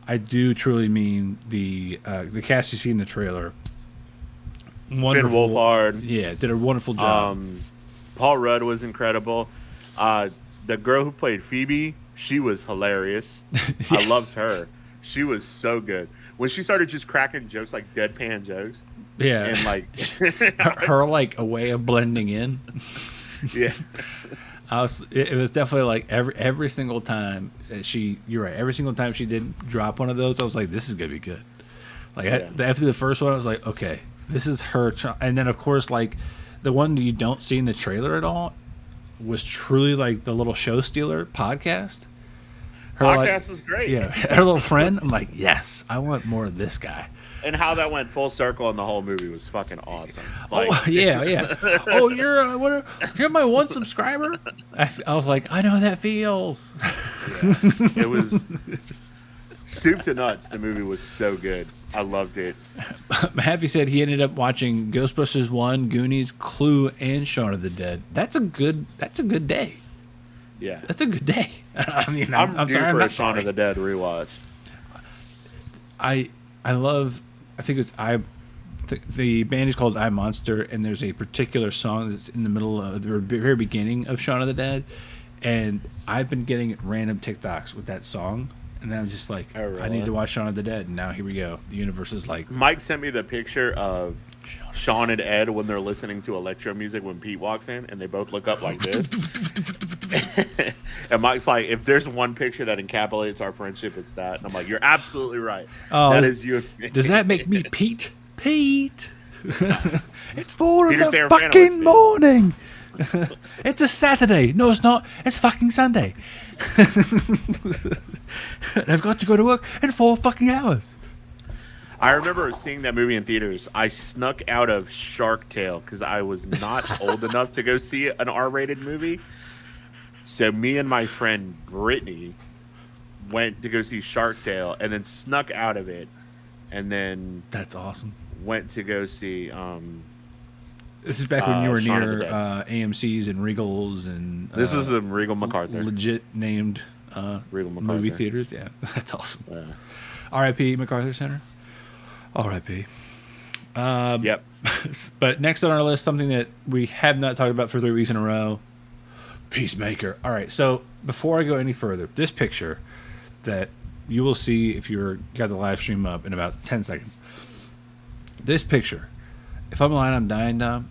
I do truly mean the cast you see in the trailer. Wonderful. Ben Wolfhard. Yeah, did a wonderful job. Paul Rudd was incredible. The girl who played Phoebe, she was hilarious. Yes. I loved her. She was so good. When she started just cracking jokes, like deadpan jokes. Yeah. And like her like a way of blending in. Yeah. It was definitely like every single time you're right. Every single time she did drop one of those, I was like, this is going to be good. Like after the first one, I was like, okay, this is her. And then of course, like the one that you don't see in the trailer at all was truly like the little show stealer podcast. Podcast is great. Yeah, her little friend. I'm like, yes, I want more of this guy. And how that went full circle in the whole movie was fucking awesome. Like, oh yeah. Oh, you're my one subscriber. I was like, I know how that feels. Yeah, it was soup to nuts. The movie was so good. I loved it. Happy said he ended up watching Ghostbusters 1, Goonies, Clue, and Shaun of the Dead. That's a good day. Yeah, that's a good day. I mean, I'm due sorry, for I'm a Shaun of the Dead rewatch. I love. I think it's the band is called I Monster, and there's a particular song that's in the middle of the very beginning of Shaun of the Dead, and I've been getting random TikToks with that song. And I'm just like, oh, really? I need to watch Shaun of the Dead. And now here we go. The universe is like... Mike sent me the picture of Sean and Ed when they're listening to electro music when Pete walks in, and they both look up like this. And Mike's like, if there's one picture that encapsulates our friendship, it's that. And I'm like, you're absolutely right. Oh, that is you. Does that make me Pete? Pete! It's 4 in the San fucking morning! It's a Saturday. No, it's not. It's fucking Sunday. I've got to go to work in 4 fucking hours. I remember seeing that movie in theaters. I snuck out of Shark Tale because I was not old enough to go see an R-rated movie. So me and my friend Brittany went to go see Shark Tale and then snuck out of it and then That's awesome. went to go see This is back when you were Shaun of the near Dead. AMC's and Regals and This was the Regal MacArthur. legit named Regal movie MacArthur. theaters. Yeah, that's awesome. Yeah. R.I.P. MacArthur Center. R.I.P. Yep. But next on our list, something that we have not talked about for 3 weeks in a row, Peacemaker. All right, so before I go any further, this picture that you will see if you're got the live stream up in about 10 seconds. This picture, if I'm lying, I'm dying, Dom.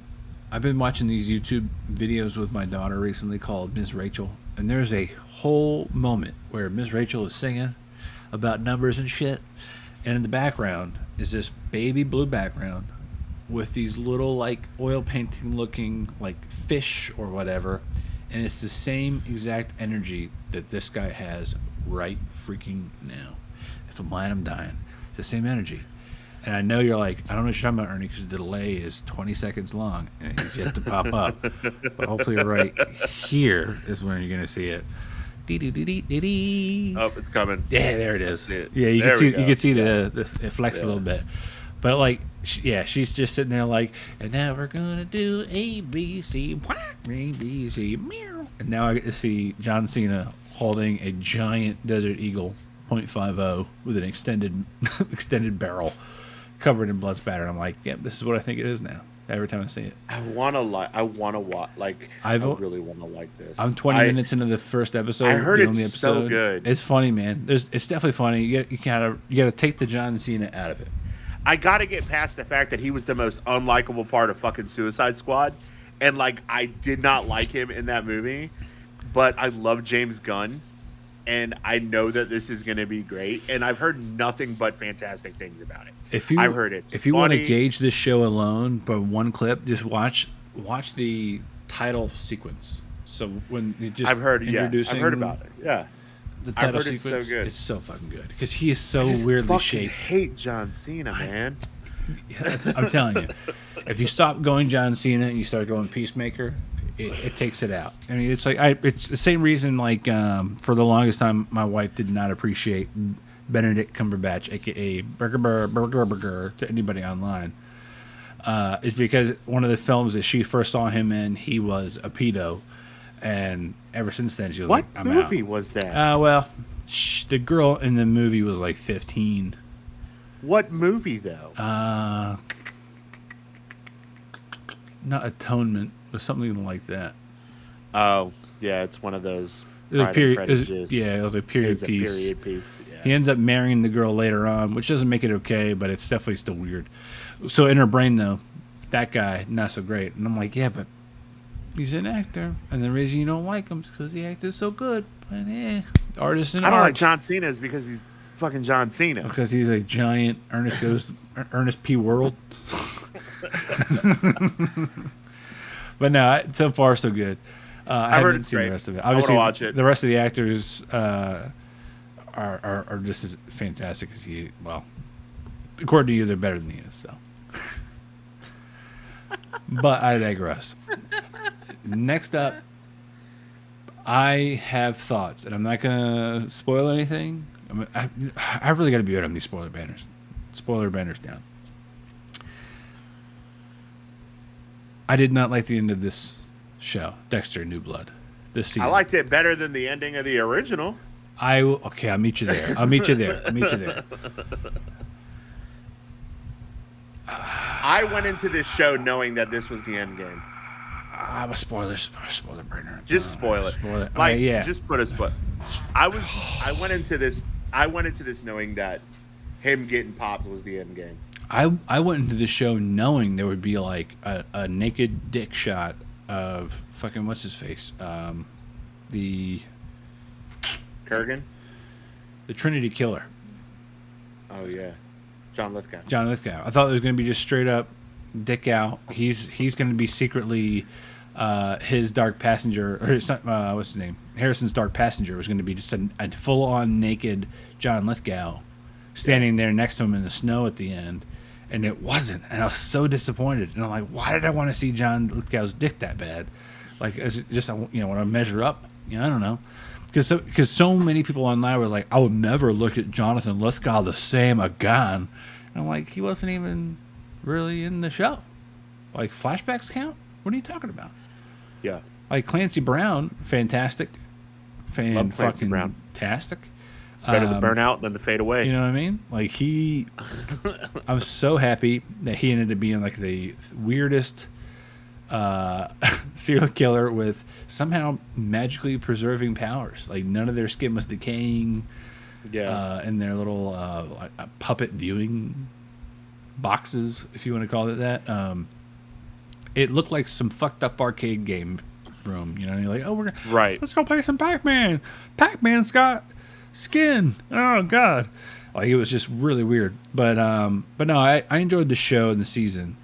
I've been watching these YouTube videos with my daughter recently called Miss Rachel, and there's a whole moment where Miss Rachel is singing about numbers and shit, and in the background is this baby blue background with these little like oil painting looking like fish or whatever, and it's the same exact energy that this guy has right freaking now. If I'm lying, I'm dying. It's the same energy. And I know you're like, I don't know what you're talking about, Ernie, because the delay is 20 seconds long and he's yet to pop up. But hopefully right here is when you're going to see it. Dee-dee-dee-dee-dee-dee. Oh, it's coming. Yeah, there it is. Yeah, you there we can see go. the it flex a little bit. But like, she's just sitting there like, and now we're going to do A, B, C, A, B, C, meow. And now I get to see John Cena holding a giant Desert Eagle .50 with an extended barrel covered in blood spatter. I'm like, yeah, this is what I think it is now. Every time I see it, I want to watch. Like, I really want to like this. I'm 20 minutes into the first episode. I heard the it's only episode. so good. It's funny, man. It's definitely funny. You gotta take the John Cena out of it. I got to get past the fact that he was the most unlikable part of fucking Suicide Squad, and like I did not like him in that movie, but I love James Gunn. And I know that this is going to be great, and I've heard nothing but fantastic things about it. I've heard it. If you want to gauge this show alone by one clip, just watch the title sequence. So when you just I've heard about it. Yeah, the title sequence. It's so good. It's so fucking good because he is so I just weirdly fucking shaped. Hate John Cena, man. I'm telling you, if you stop going John Cena and you start going Peacemaker, it takes it out. I mean, it's like it's the same reason. Like for the longest time, my wife did not appreciate Benedict Cumberbatch, aka Burger, to anybody online. Is because one of the films that she first saw him in, he was a pedo, and ever since then she was like, "I'm out." What movie was that? Well, the girl in the movie was like 15. What movie though? Not Atonement, but something like that. Oh, yeah, it's one of those. It was it was a period piece. Period piece. Yeah. He ends up marrying the girl later on, which doesn't make it okay, but it's definitely still weird. So in her brain, though, that guy not so great, and I'm like, yeah, but he's an actor, and the reason you don't like him is because the actor's so good. But artist and I don't art. like John Cena is because he's fucking John Cena. Because he's a giant Ernest P. World. But no, so far so good. I haven't seen the rest of it. Obviously, I want to watch it. The rest of the actors are just as fantastic as he. Well, according to you, they're better than he is. So, but I digress. Next up, I have thoughts, and I'm not gonna spoil anything. I really got to be better on these spoiler banners. Spoiler banners down. I did not like the end of this show, Dexter: New Blood, this season. I liked it better than the ending of the original. Okay, I'll meet you there. I'll meet you there. I went into this show knowing that this was the end game. I'm a spoiler burner. Just spoil it. Spoil it. Like, yeah. Just put a spoil. I went into this knowing that him getting popped was the end game. I went into the show knowing there would be like a naked dick shot of fucking what's his face, the Kurgan. The Trinity Killer. Oh yeah, John Lithgow. I thought it was going to be just straight up dick out. He's going to be secretly his dark passenger, or his, what's his name? Harrison's dark passenger was going to be just a full on naked John Lithgow standing there next to him in the snow at the end. And it wasn't, and I was so disappointed. And I'm like, why did I want to see John Lithgow's dick that bad? Like, is it just want to measure up? I don't know, because so many people online were like, I would never look at Jonathan Lithgow the same again. And I'm like, he wasn't even really in the show. Like, flashbacks count? What are you talking about? Yeah. Like, Clancy Brown, fantastic. Fan-fucking-tastic. It's better to burn out than to fade away. You know what I mean? Like, I was so happy that he ended up being, like, the weirdest serial killer with somehow magically preserving powers. Like, none of their skin was decaying. Yeah. And their little puppet viewing boxes, if you want to call it that. It looked like some fucked up arcade game room. You know, you're like, oh, let's go play some Pac-Man. Pac-Man's got skin. Oh God, like it was just really weird. But no, I enjoyed the show and the season,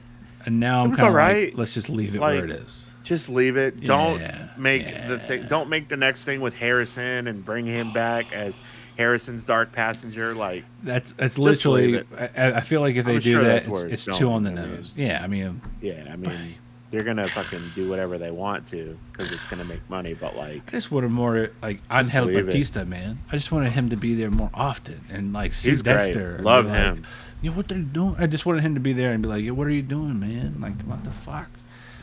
and now I'm kind of like, let's just leave it where it is. Just leave it. Don't make the thing. Don't make the next thing with Harrison and bring him back as Harrison's Dark Passenger. Like that's literally. I feel like if they do that, it's too on the nose. Yeah, I mean. Yeah, I mean. They're gonna fucking do whatever they want to because it's gonna make money. But like, I just wanted more like Untitled Batista, man. I just wanted him to be there more often and like see Dexter. Great. Love him. Like, you know what they're doing? I just wanted him to be there and be like, what are you doing, man? Like, what the fuck?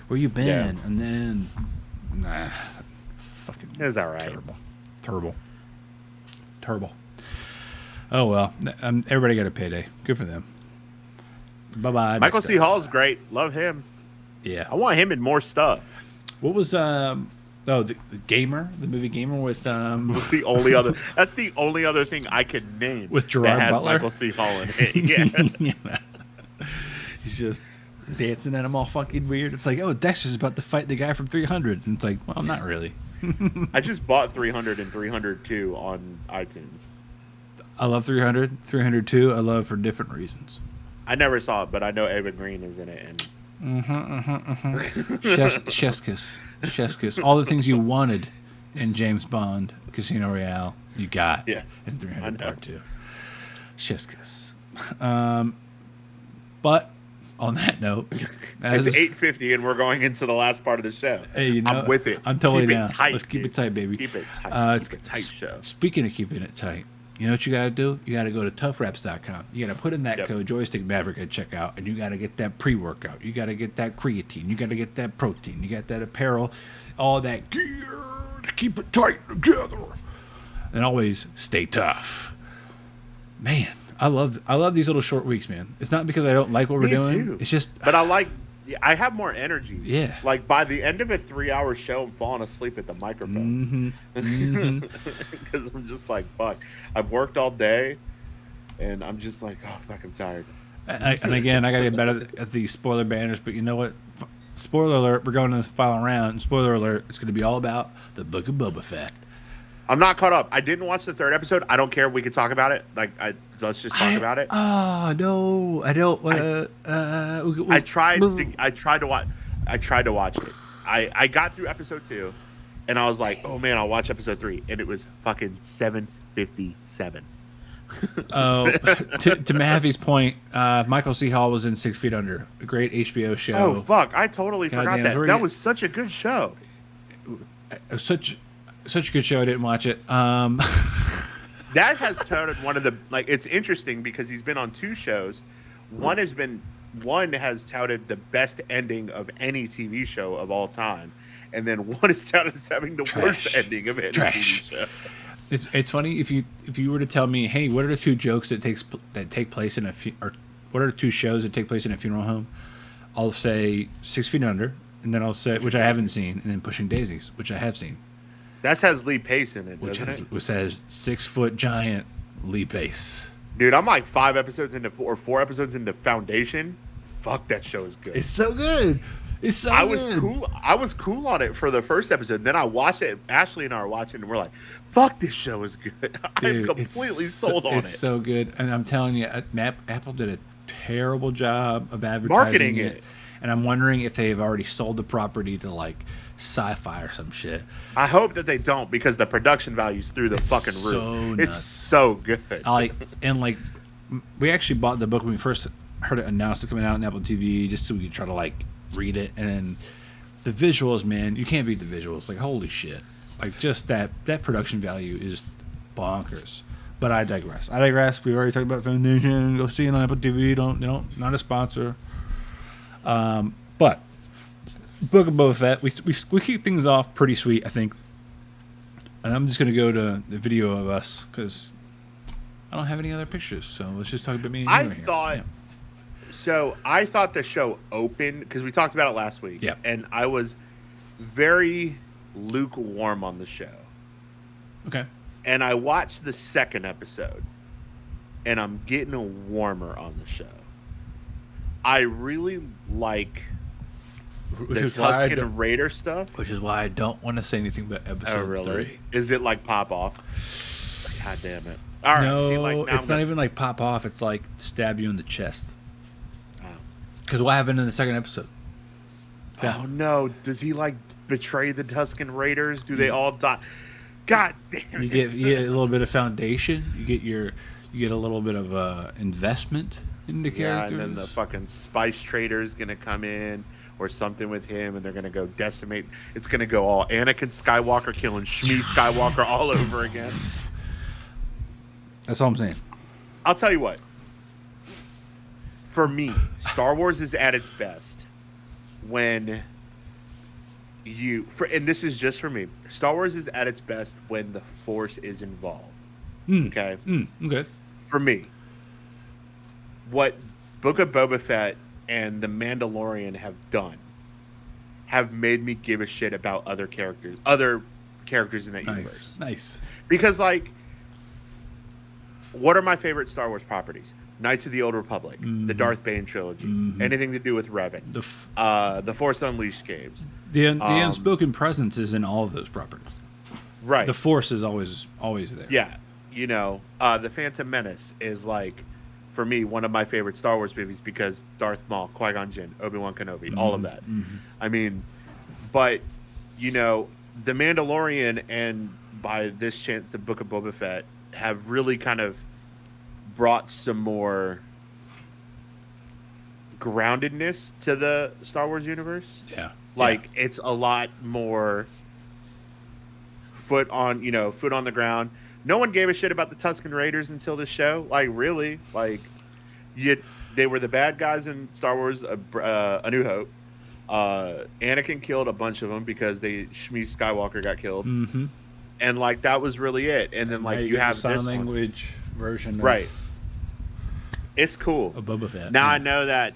Where you been? Yeah. And then, fucking. It was all right. Terrible. Oh well, everybody got a payday. Good for them. Bye bye. Michael C. Hall's great. Love him. Yeah, I want him in more stuff. What was the Gamer, the movie Gamer with That's the only other. That's the only other thing I could name with Gerard that has Butler. Michael C. Hall in it. Yeah. He's just dancing at him all fucking weird. It's like, oh, Dexter's about to fight the guy from 300, and it's like, well, not really. I just bought 300 and 302 on iTunes. I love 300, 302. I love for different reasons. I never saw it, but I know Ava Green is in it, and. Chef's kiss. All the things you wanted in James Bond, Casino Royale, you got in 300 Part 2. Chef's kiss. But on that note, it's 8:50 and we're going into the last part of the show. Hey, you know, I'm with it. I'm totally down. Tight, let's keep it tight, baby. Keep it tight. Keep it tight show. Speaking of keeping it tight. You know what you got to do? You got to go to toughraps.com. You got to put in that code Joystick Maverick at checkout, and you got to get that pre-workout. You got to get that creatine. You got to get that protein. You got that apparel, all that gear to keep it tight together. And always stay tough. Man, I love these little short weeks, man. It's not because I don't like what we're doing. Too. It's just but I have more energy. Yeah. Like by the end of a 3-hour show, I'm falling asleep at the microphone. Because I'm just like, fuck. I've worked all day, and I'm just like, oh, fuck, I'm tired. And again, I got to get better at the spoiler banners, but you know what? Spoiler alert, we're going to the final round. And spoiler alert, it's going to be all about the Book of Boba Fett. I'm not caught up. I didn't watch the 3rd episode. I don't care. We can talk about it. Like, let's just talk about it. Oh no, I don't. I tried to watch it. I got through episode 2, and I was like, oh man, I'll watch episode 3, and it was fucking 7:57. Oh, to Matthew's point, Michael C. Hall was in 6 Feet Under, a great HBO show. Oh fuck, I totally forgot that. That was such a good show. Such a good show. I didn't watch it. That has touted one of the it's interesting because he's been on 2 shows. One has touted the best ending of any TV show of all time, and then one is touted as having the worst ending of any TV show. It's funny if you were to tell me, hey, what are the 2 jokes that take place in or what are the 2 shows that take place in a funeral home? I'll say 6 Feet Under, and then I'll say, which I haven't seen, and then Pushing Daisies, which I have seen. That has Lee Pace in it, doesn't it? Which has 6-foot giant Lee Pace. Dude, I'm like 4 episodes into Foundation. Fuck, that show is good. It's so good. It's so good. I was cool on it for the first episode. Then I watched it. Ashley and I were watching, and we're like, "Fuck, this show is good." I'm completely sold on it. It's so good, and I'm telling you, Apple did a terrible job of advertising marketing it. And I'm wondering if they've already sold the property to like Sci-Fi or some shit. I hope that they don't, because the production value's through the fucking roof. So nuts. It's so good. We actually bought the book when we first heard it announced it coming out on Apple TV, just so we could try to read it. And the visuals, man, you can't beat the visuals. Like, holy shit! Like, just that production value is bonkers. But I digress. We've already talked about Foundation. Go see it on Apple TV. Not a sponsor. But Book of Boba Fett, we keep things off pretty sweet, I think. And I'm just gonna go to the video of us because I don't have any other pictures. So let's just talk about me and you right thought. here. So I thought the show opened because we talked about it last week. Yeah. And I was very lukewarm on the show. Okay. And I watched the second episode, and I'm getting warmer on the show. I really like the Tusken Raider stuff. Which is why I don't want to say anything about episode 3. Is it like pop off? God damn it. All right. No, See, it's not even like pop off. It's like stab you in the chest. Because what happened in the second episode? Oh, no. Does he, like, betray the Tusken Raiders? Do they all die? God damn it. You get a little bit of foundation. You get a little bit of investment in the characters. And then the fucking spice trader is going to come in or something with him, and they're going to go decimate. It's going to go all Anakin Skywalker killing Shmi Skywalker all over again. That's all I'm saying. I'll tell you what. For me, Star Wars is at its best when and this is just for me. Star Wars is at its best when the Force is involved. Okay? Okay. For me, what Book of Boba Fett and The Mandalorian have done have made me give a shit about other characters in that universe. Nice. Because, like, what are my favorite Star Wars properties? Knights of the Old Republic, the Darth Bane trilogy, anything to do with Revan, the Force Unleashed games. The unspoken presence is in all of those properties. Right. The Force is always there. Yeah. The Phantom Menace is, like, for me, one of my favorite Star Wars movies because Darth Maul, Qui-Gon Jinn, Obi-Wan Kenobi, all of that. I mean, but, The Mandalorian and, by this chance, the Book of Boba Fett have really kind of brought some more groundedness to the Star Wars universe. Yeah. Like, it's a lot more foot on the ground. No one gave a shit about the Tusken Raiders until this show. Like, really? Like, they were the bad guys in Star Wars A New Hope. Anakin killed a bunch of them because Shmi Skywalker got killed. And, like, that was really it. And then, like, you have the sign this language version of right. It's cool. Of Boba Fett. Now I know that.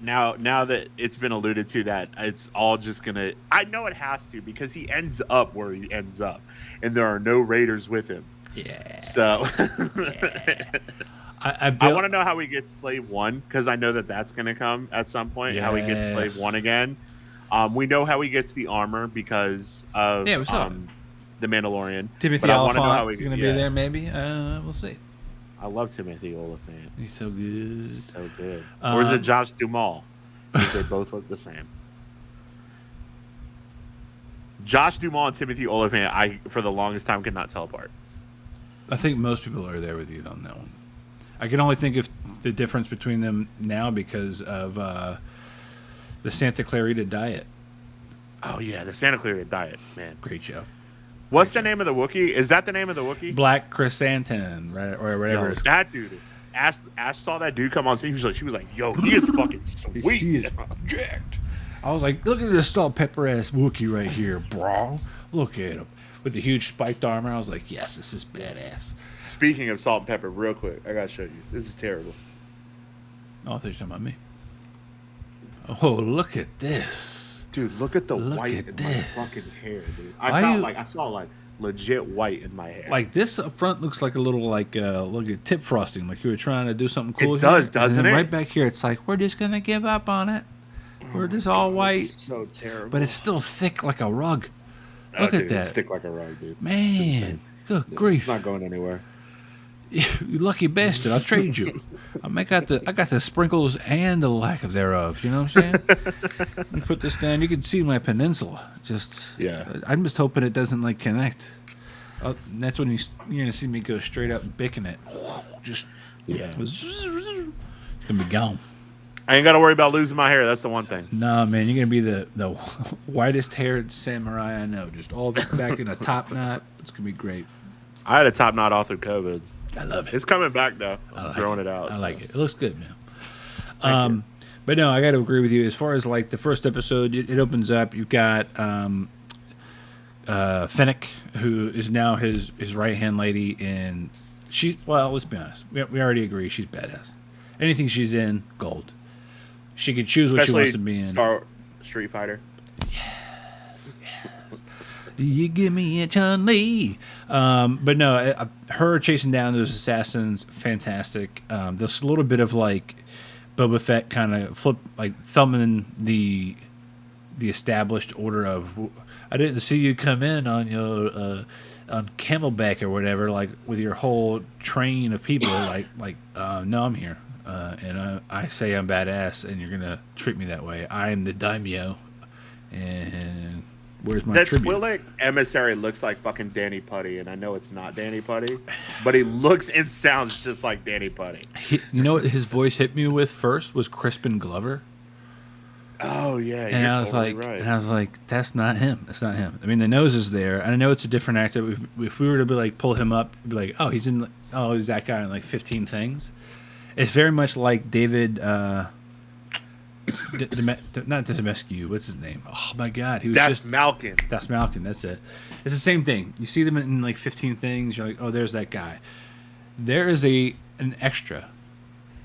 Now that it's been alluded to that it's all just gonna. I know it has to because he ends up where he ends up, and there are no Raiders with him. Yeah. So. Yeah. I want to know how he gets Slave 1 because I know that's gonna come at some point. Yes. How he gets Slave 1 again. We know how he gets the armor because of the Mandalorian. Timothy Olyphant is gonna be there, maybe. We'll see. I love Timothy Olyphant. He's so good. He's so good. Or is it Josh Duhamel? They both look the same. Josh Duhamel and Timothy Olyphant, I for the longest time could not tell apart. I think most people are there with you on that one. I can only think of the difference between them now because of the Santa Clarita Diet. Oh yeah, the Santa Clarita Diet, man. Great show. What's the name of the Wookiee? Is that the name of the Wookiee? Black Chrysanthemum, right, or whatever. Yo, that dude. Ash saw that dude come on scene. She was like, "Yo, he is fucking sweet. He is jacked." I was like, "Look at this salt pepper ass Wookiee right here, bro. Look at him with the huge spiked armor." I was like, "Yes, this is badass." Speaking of salt and pepper, real quick, I gotta show you. This is terrible. Oh, I thought you were talking about me. Oh, look at this. Dude, look at the white in my fucking hair, dude. I saw legit white in my hair. Like this up front looks like a little look at tip frosting, like you were trying to do something cool. It does, doesn't it? Right back here, it's like we're just gonna give up on it. We're just all white. It's so terrible. But it's still thick like a rug. Look at that. It's thick like a rug, dude. Man, good grief. It's not going anywhere. You lucky bastard! I'll trade you. I got the sprinkles and the lack of thereof. You know what I'm saying? You put this down, you can see my peninsula. I'm just hoping it doesn't like connect. That's when you're gonna see me go straight up and bicking it. It's gonna be gone. I ain't gotta worry about losing my hair. That's the one thing. Nah, man, you're gonna be the whitest haired samurai I know. Just all the back in a top knot. It's gonna be great. I had a top knot all through COVID. I love it. It's coming back though. I'm throwing it out. I like it. It looks good, man. Thank you. But no, I got to agree with you. As far as like the first episode, it opens up. You've got Fennec, who is now his right hand lady, and well, let's be honest. We already agree she's badass. Anything she's in, gold. She can choose what she wants to be in. Street Fighter. You give me a Chun-Li. But no, her chasing down those assassins, fantastic. There's a little bit of like Boba Fett kind of thumbing the established order of, I didn't see you come in on your on Camelback or whatever, like with your whole train of people. No, I'm here, and I say I'm badass, and you're gonna treat me that way. I am the daimyo, and where's my tribute? That Twi'lek emissary looks like fucking Danny Putty, and I know it's not Danny Putty, but he looks and sounds just like Danny Putty. You know what his voice hit me with first was Crispin Glover. Oh yeah, and I was totally like, right. And I was like, that's not him. That's not him. I mean, the nose is there, and I know it's a different actor. If we were to be like pull him up, be like, oh, he's that guy in like 15 things. It's very much like David. Not Demescu. What's his name? Oh my God, he was Das Malkin. Das Malkin. That's it. It's the same thing. You see them in like 15 things. You're like, oh, there's that guy. There is an extra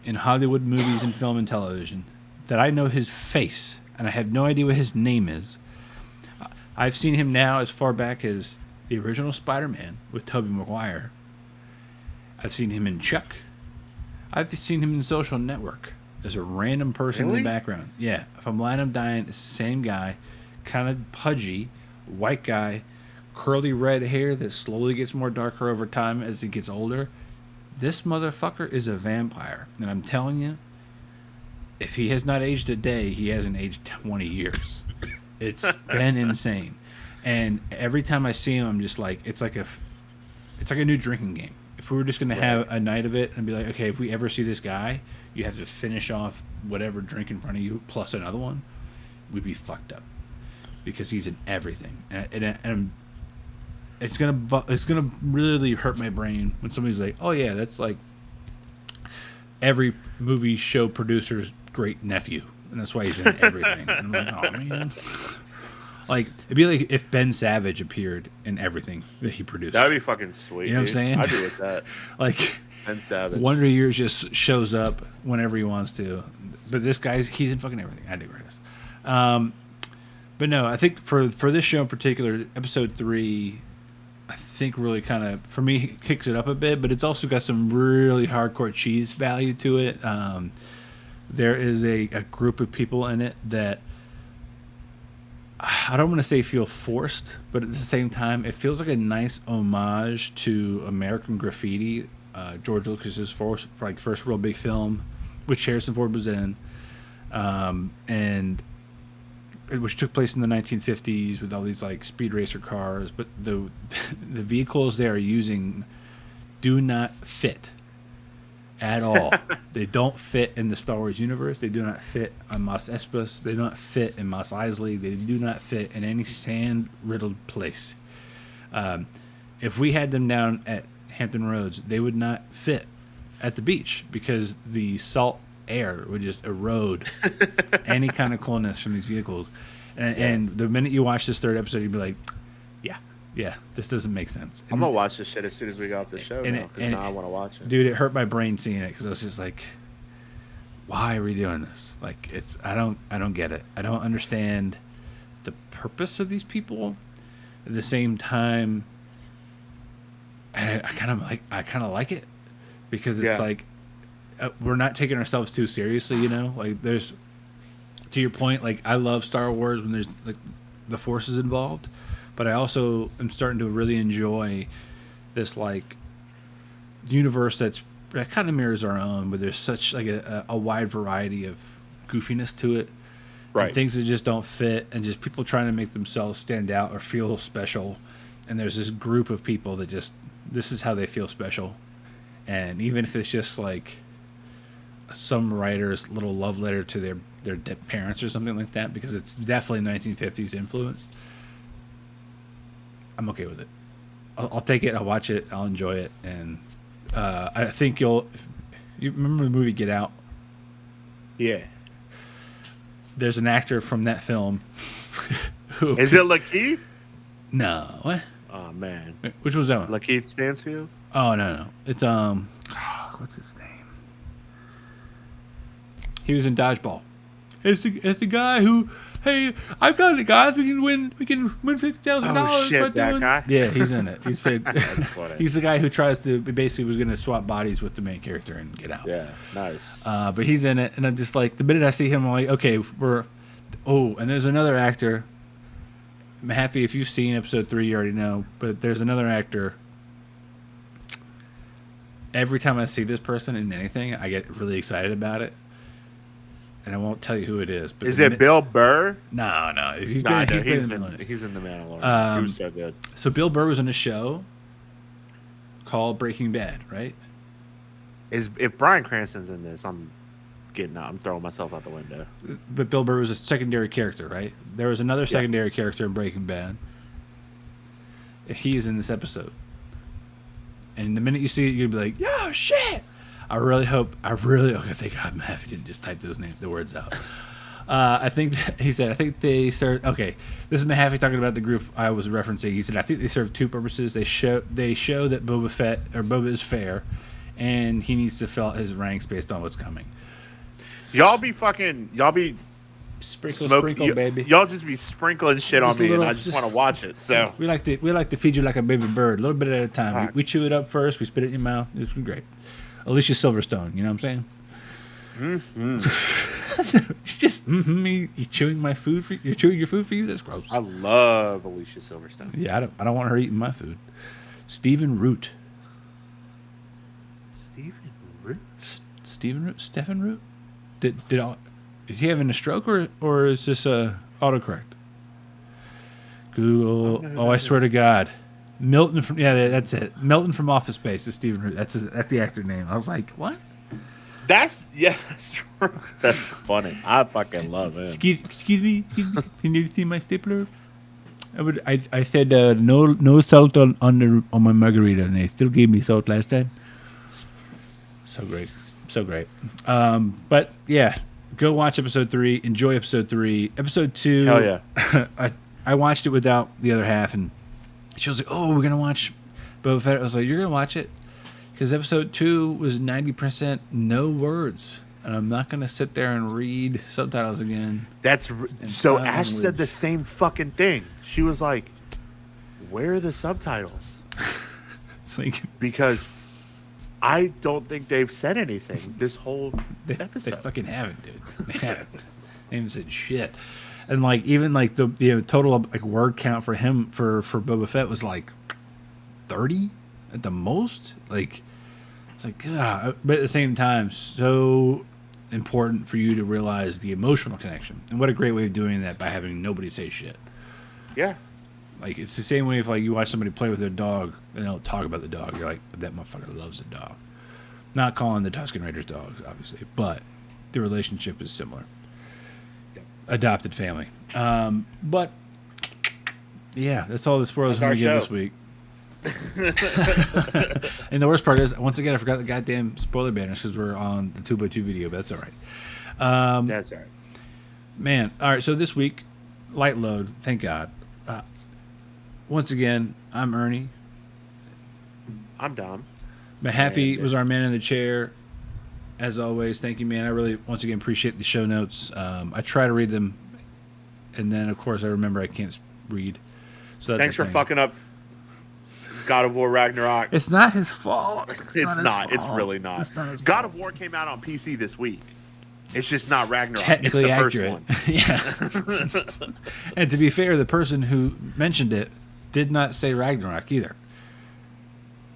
in Hollywood movies and film and television that I know his face, and I have no idea what his name is. I've seen him now as far back as the original Spider-Man with Tobey Maguire. I've seen him in Chuck. I've seen him in Social Network as a random person in the background. Yeah, if I'm lying, I'm dying. It's the same guy, kind of pudgy, white guy, curly red hair that slowly gets more darker over time as he gets older. This motherfucker is a vampire, and I'm telling you, if he has not aged a day, he hasn't aged 20 years. It's been insane. And every time I see him, I'm just like, it's like a new drinking game. If we were just going to have a night of it and be like, okay, if we ever see this guy, you have to finish off whatever drink in front of you plus another one, we'd be fucked up. Because he's in everything. And it's gonna really hurt my brain when somebody's like, oh yeah, that's like every movie show producer's great nephew, and that's why he's in everything. And I'm like, oh man. Like, it'd be like if Ben Savage appeared in everything that he produced. That'd be fucking sweet. You know what I'm saying? I'd be with that. Like, Ben Savage. Wonder Years just shows up whenever he wants to. But this guy's, he's in fucking everything. I digress. But no, I think for this show in particular, episode 3, I think really kind of, for me, kicks it up a bit, but it's also got some really hardcore cheese value to it. There is a group of people in it that I don't want to say feel forced, but at the same time, it feels like a nice homage to American Graffiti, George Lucas's first real big film, which Harrison Ford was in, and which took place in the 1950s with all these like speed racer cars, but the vehicles they are using do not fit at all. They don't fit in the Star Wars universe. They do not fit on Mos Espa. They do not fit in Mos Eisley. They do not fit in any sand-riddled place. If we had them down at Hampton Roads, they would not fit at the beach because the salt air would just erode any kind of coolness from these vehicles. And the minute you watch this third episode, you'd be like, yeah, this doesn't make sense. And I'm going to watch this shit as soon as we get off the show now, because now I want to watch it. Dude, it hurt my brain seeing it because I was just like, why are we doing this? Like, I don't get it. I don't understand the purpose of these people. At the same time, I kind of like it because it's like we're not taking ourselves too seriously, you know? Like, there's, to your point, like, I love Star Wars when there's like the Force is involved, but I also am starting to really enjoy this like universe that kind of mirrors our own, but there's such like a wide variety of goofiness to it, right? And things that just don't fit, and just people trying to make themselves stand out or feel special. And there's this group of people that just, this is how they feel special. And even if it's just like some writer's little love letter to their dead parents or something like that, because it's definitely 1950s influenced, I'm okay with it. I'll take it. I'll watch it. I'll enjoy it. And I think you remember the movie Get Out? Yeah. There's an actor from that film. Is it Lakeith? No. What? Oh man. Which was that one? Lakeith Stansfield? Oh no. It's what's his name? He was in Dodgeball. It's the guy who, hey, I've got it, guys. We can win $50,000. Oh shit, that guy. Yeah, he's in it. He's funny. he's the guy who tries to basically was going to swap bodies with the main character and Get Out. Yeah, nice. But he's in it, and I'm just like, the minute I see him, I'm like, okay, and there's another actor. I'm happy if you've seen episode 3, you already know, but there's another actor. Every time I see this person in anything, I get really excited about it. And I won't tell you who it is. But is it Bill Burr? No. He's in the Mandalorian. He was so good. So Bill Burr was in a show called Breaking Bad, right? If Bryan Cranston's in this, I'm throwing myself out the window. But Bill Burr was a secondary character, right? There was another secondary character in Breaking Bad. He is in this episode. And the minute you see it, you'll be like, "Yo, shit!" I really hope. Thank God, Matt didn't just type the words out. I think they serve. Okay, this is Mahaffey talking about the group I was referencing. He said, I think they serve two purposes. They show that Boba is fair, and he needs to fill out his ranks based on what's coming. Y'all be sprinkle, baby. Y'all just be sprinkling shit Just on me, little- and I just want to watch it. So we like to feed you like a baby bird, a little bit at a time. We chew it up first. We spit it in your mouth. It's great. Alicia Silverstone, you know what I'm saying? Mm-hmm. Just you chewing my food for you're chewing your food for you. That's gross. I love Alicia Silverstone. Yeah, I don't want her eating my food. Stephen Root. Stephen Root. Is he having a stroke or is this autocorrect? Google. Oh, I swear to God. Milton from that's it. Milton from Office Space is Stephen Root. That's the actor name. I was like, what? That's funny. I fucking love him. Excuse me. Can you see my stapler? I said no salt on my margarita, and they still gave me salt last time. So great. But yeah, go watch episode 3. Enjoy episode 3. Episode 2. Hell yeah. I watched it without the other half, and she was like, "Oh, we're gonna watch Boba Fett." I was like, "You're gonna watch it?" Because episode 2 was 90% no words, and I'm not gonna sit there and read subtitles again. So Ash said the same fucking thing. She was like, "Where are the subtitles?" It's like, because I don't think they've said anything this whole episode. They fucking haven't, dude. They haven't. They haven't said shit. And like even like the total like word count for him for Boba Fett was like 30 at the most. Like it's like God, but at the same time, so important for you to realize the emotional connection. And what a great way of doing that by having nobody say shit. Yeah. Like it's the same way if like you watch somebody play with their dog and they'll talk about the dog. You're like, that motherfucker loves the dog. Not calling the Tusken Raiders dogs, obviously, but the relationship is similar. Adopted family. But yeah, that's all the spoilers I'm going to give this week. And the worst part is, once again, I forgot the goddamn spoiler banners because we're on the 2x2 video, but that's all right. That's all right. Man, all right, so this week, light load, thank God. Once again, I'm Ernie. I'm Dom. Mahaffey was our man in the chair. As always, thank you, man. I really, once again, appreciate the show notes. I try to read them, and then, of course, I remember I can't read. So that's Thanks for fucking up God of War Ragnarok. It's not his fault. It's not. It's really not. It's not his God fault. of War came out on PC this week. It's just not Ragnarok. Technically it's the accurate. First one. Yeah. And to be fair, the person who mentioned it did not say Ragnarok either.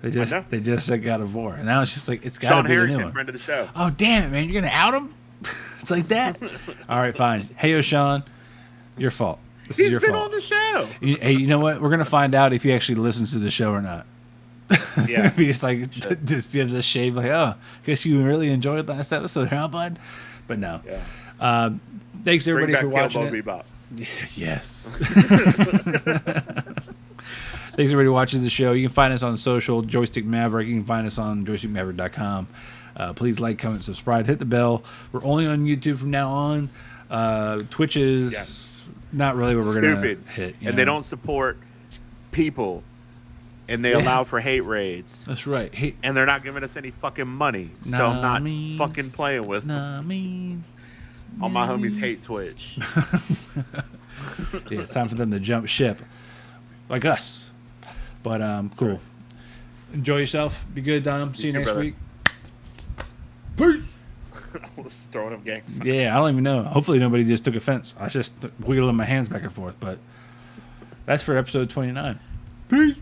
They just said God of War, and now it's just like it's got to be the new Harrington, one. friend of the show. Oh damn it, man! You're gonna out him? It's like that. All right, fine. Hey, Sean, your fault. This is your He's been fault. on the show. Hey, you know what? We're gonna find out if he actually listens to the show or not. Yeah. If he just like just gives a shave, like, oh, guess you really enjoyed last episode, huh, bud? But no. Yeah. Thanks everybody Bring back for watching Cowboy it. Bebop. Yes. Thanks everybody who watches the show. You can find us on social, Joystick Maverick. You can find us on joystickmaverick.com. Please like, comment, subscribe, hit the bell. We're only on YouTube from now on. Twitch is not really what we're going to hit. And they don't support people. And they allow for hate raids. That's right. And they're not giving us any fucking money. So I'm not fucking playing with them. All my homies hate Twitch. Yeah, it's time for them to jump ship. Like us. But, cool. Enjoy yourself. Be good, Dom. See you next week. Peace. I was throwing up gangs. Yeah, I don't even know. Hopefully nobody just took offense. I was just wiggling my hands back and forth. But that's for episode 29. Peace.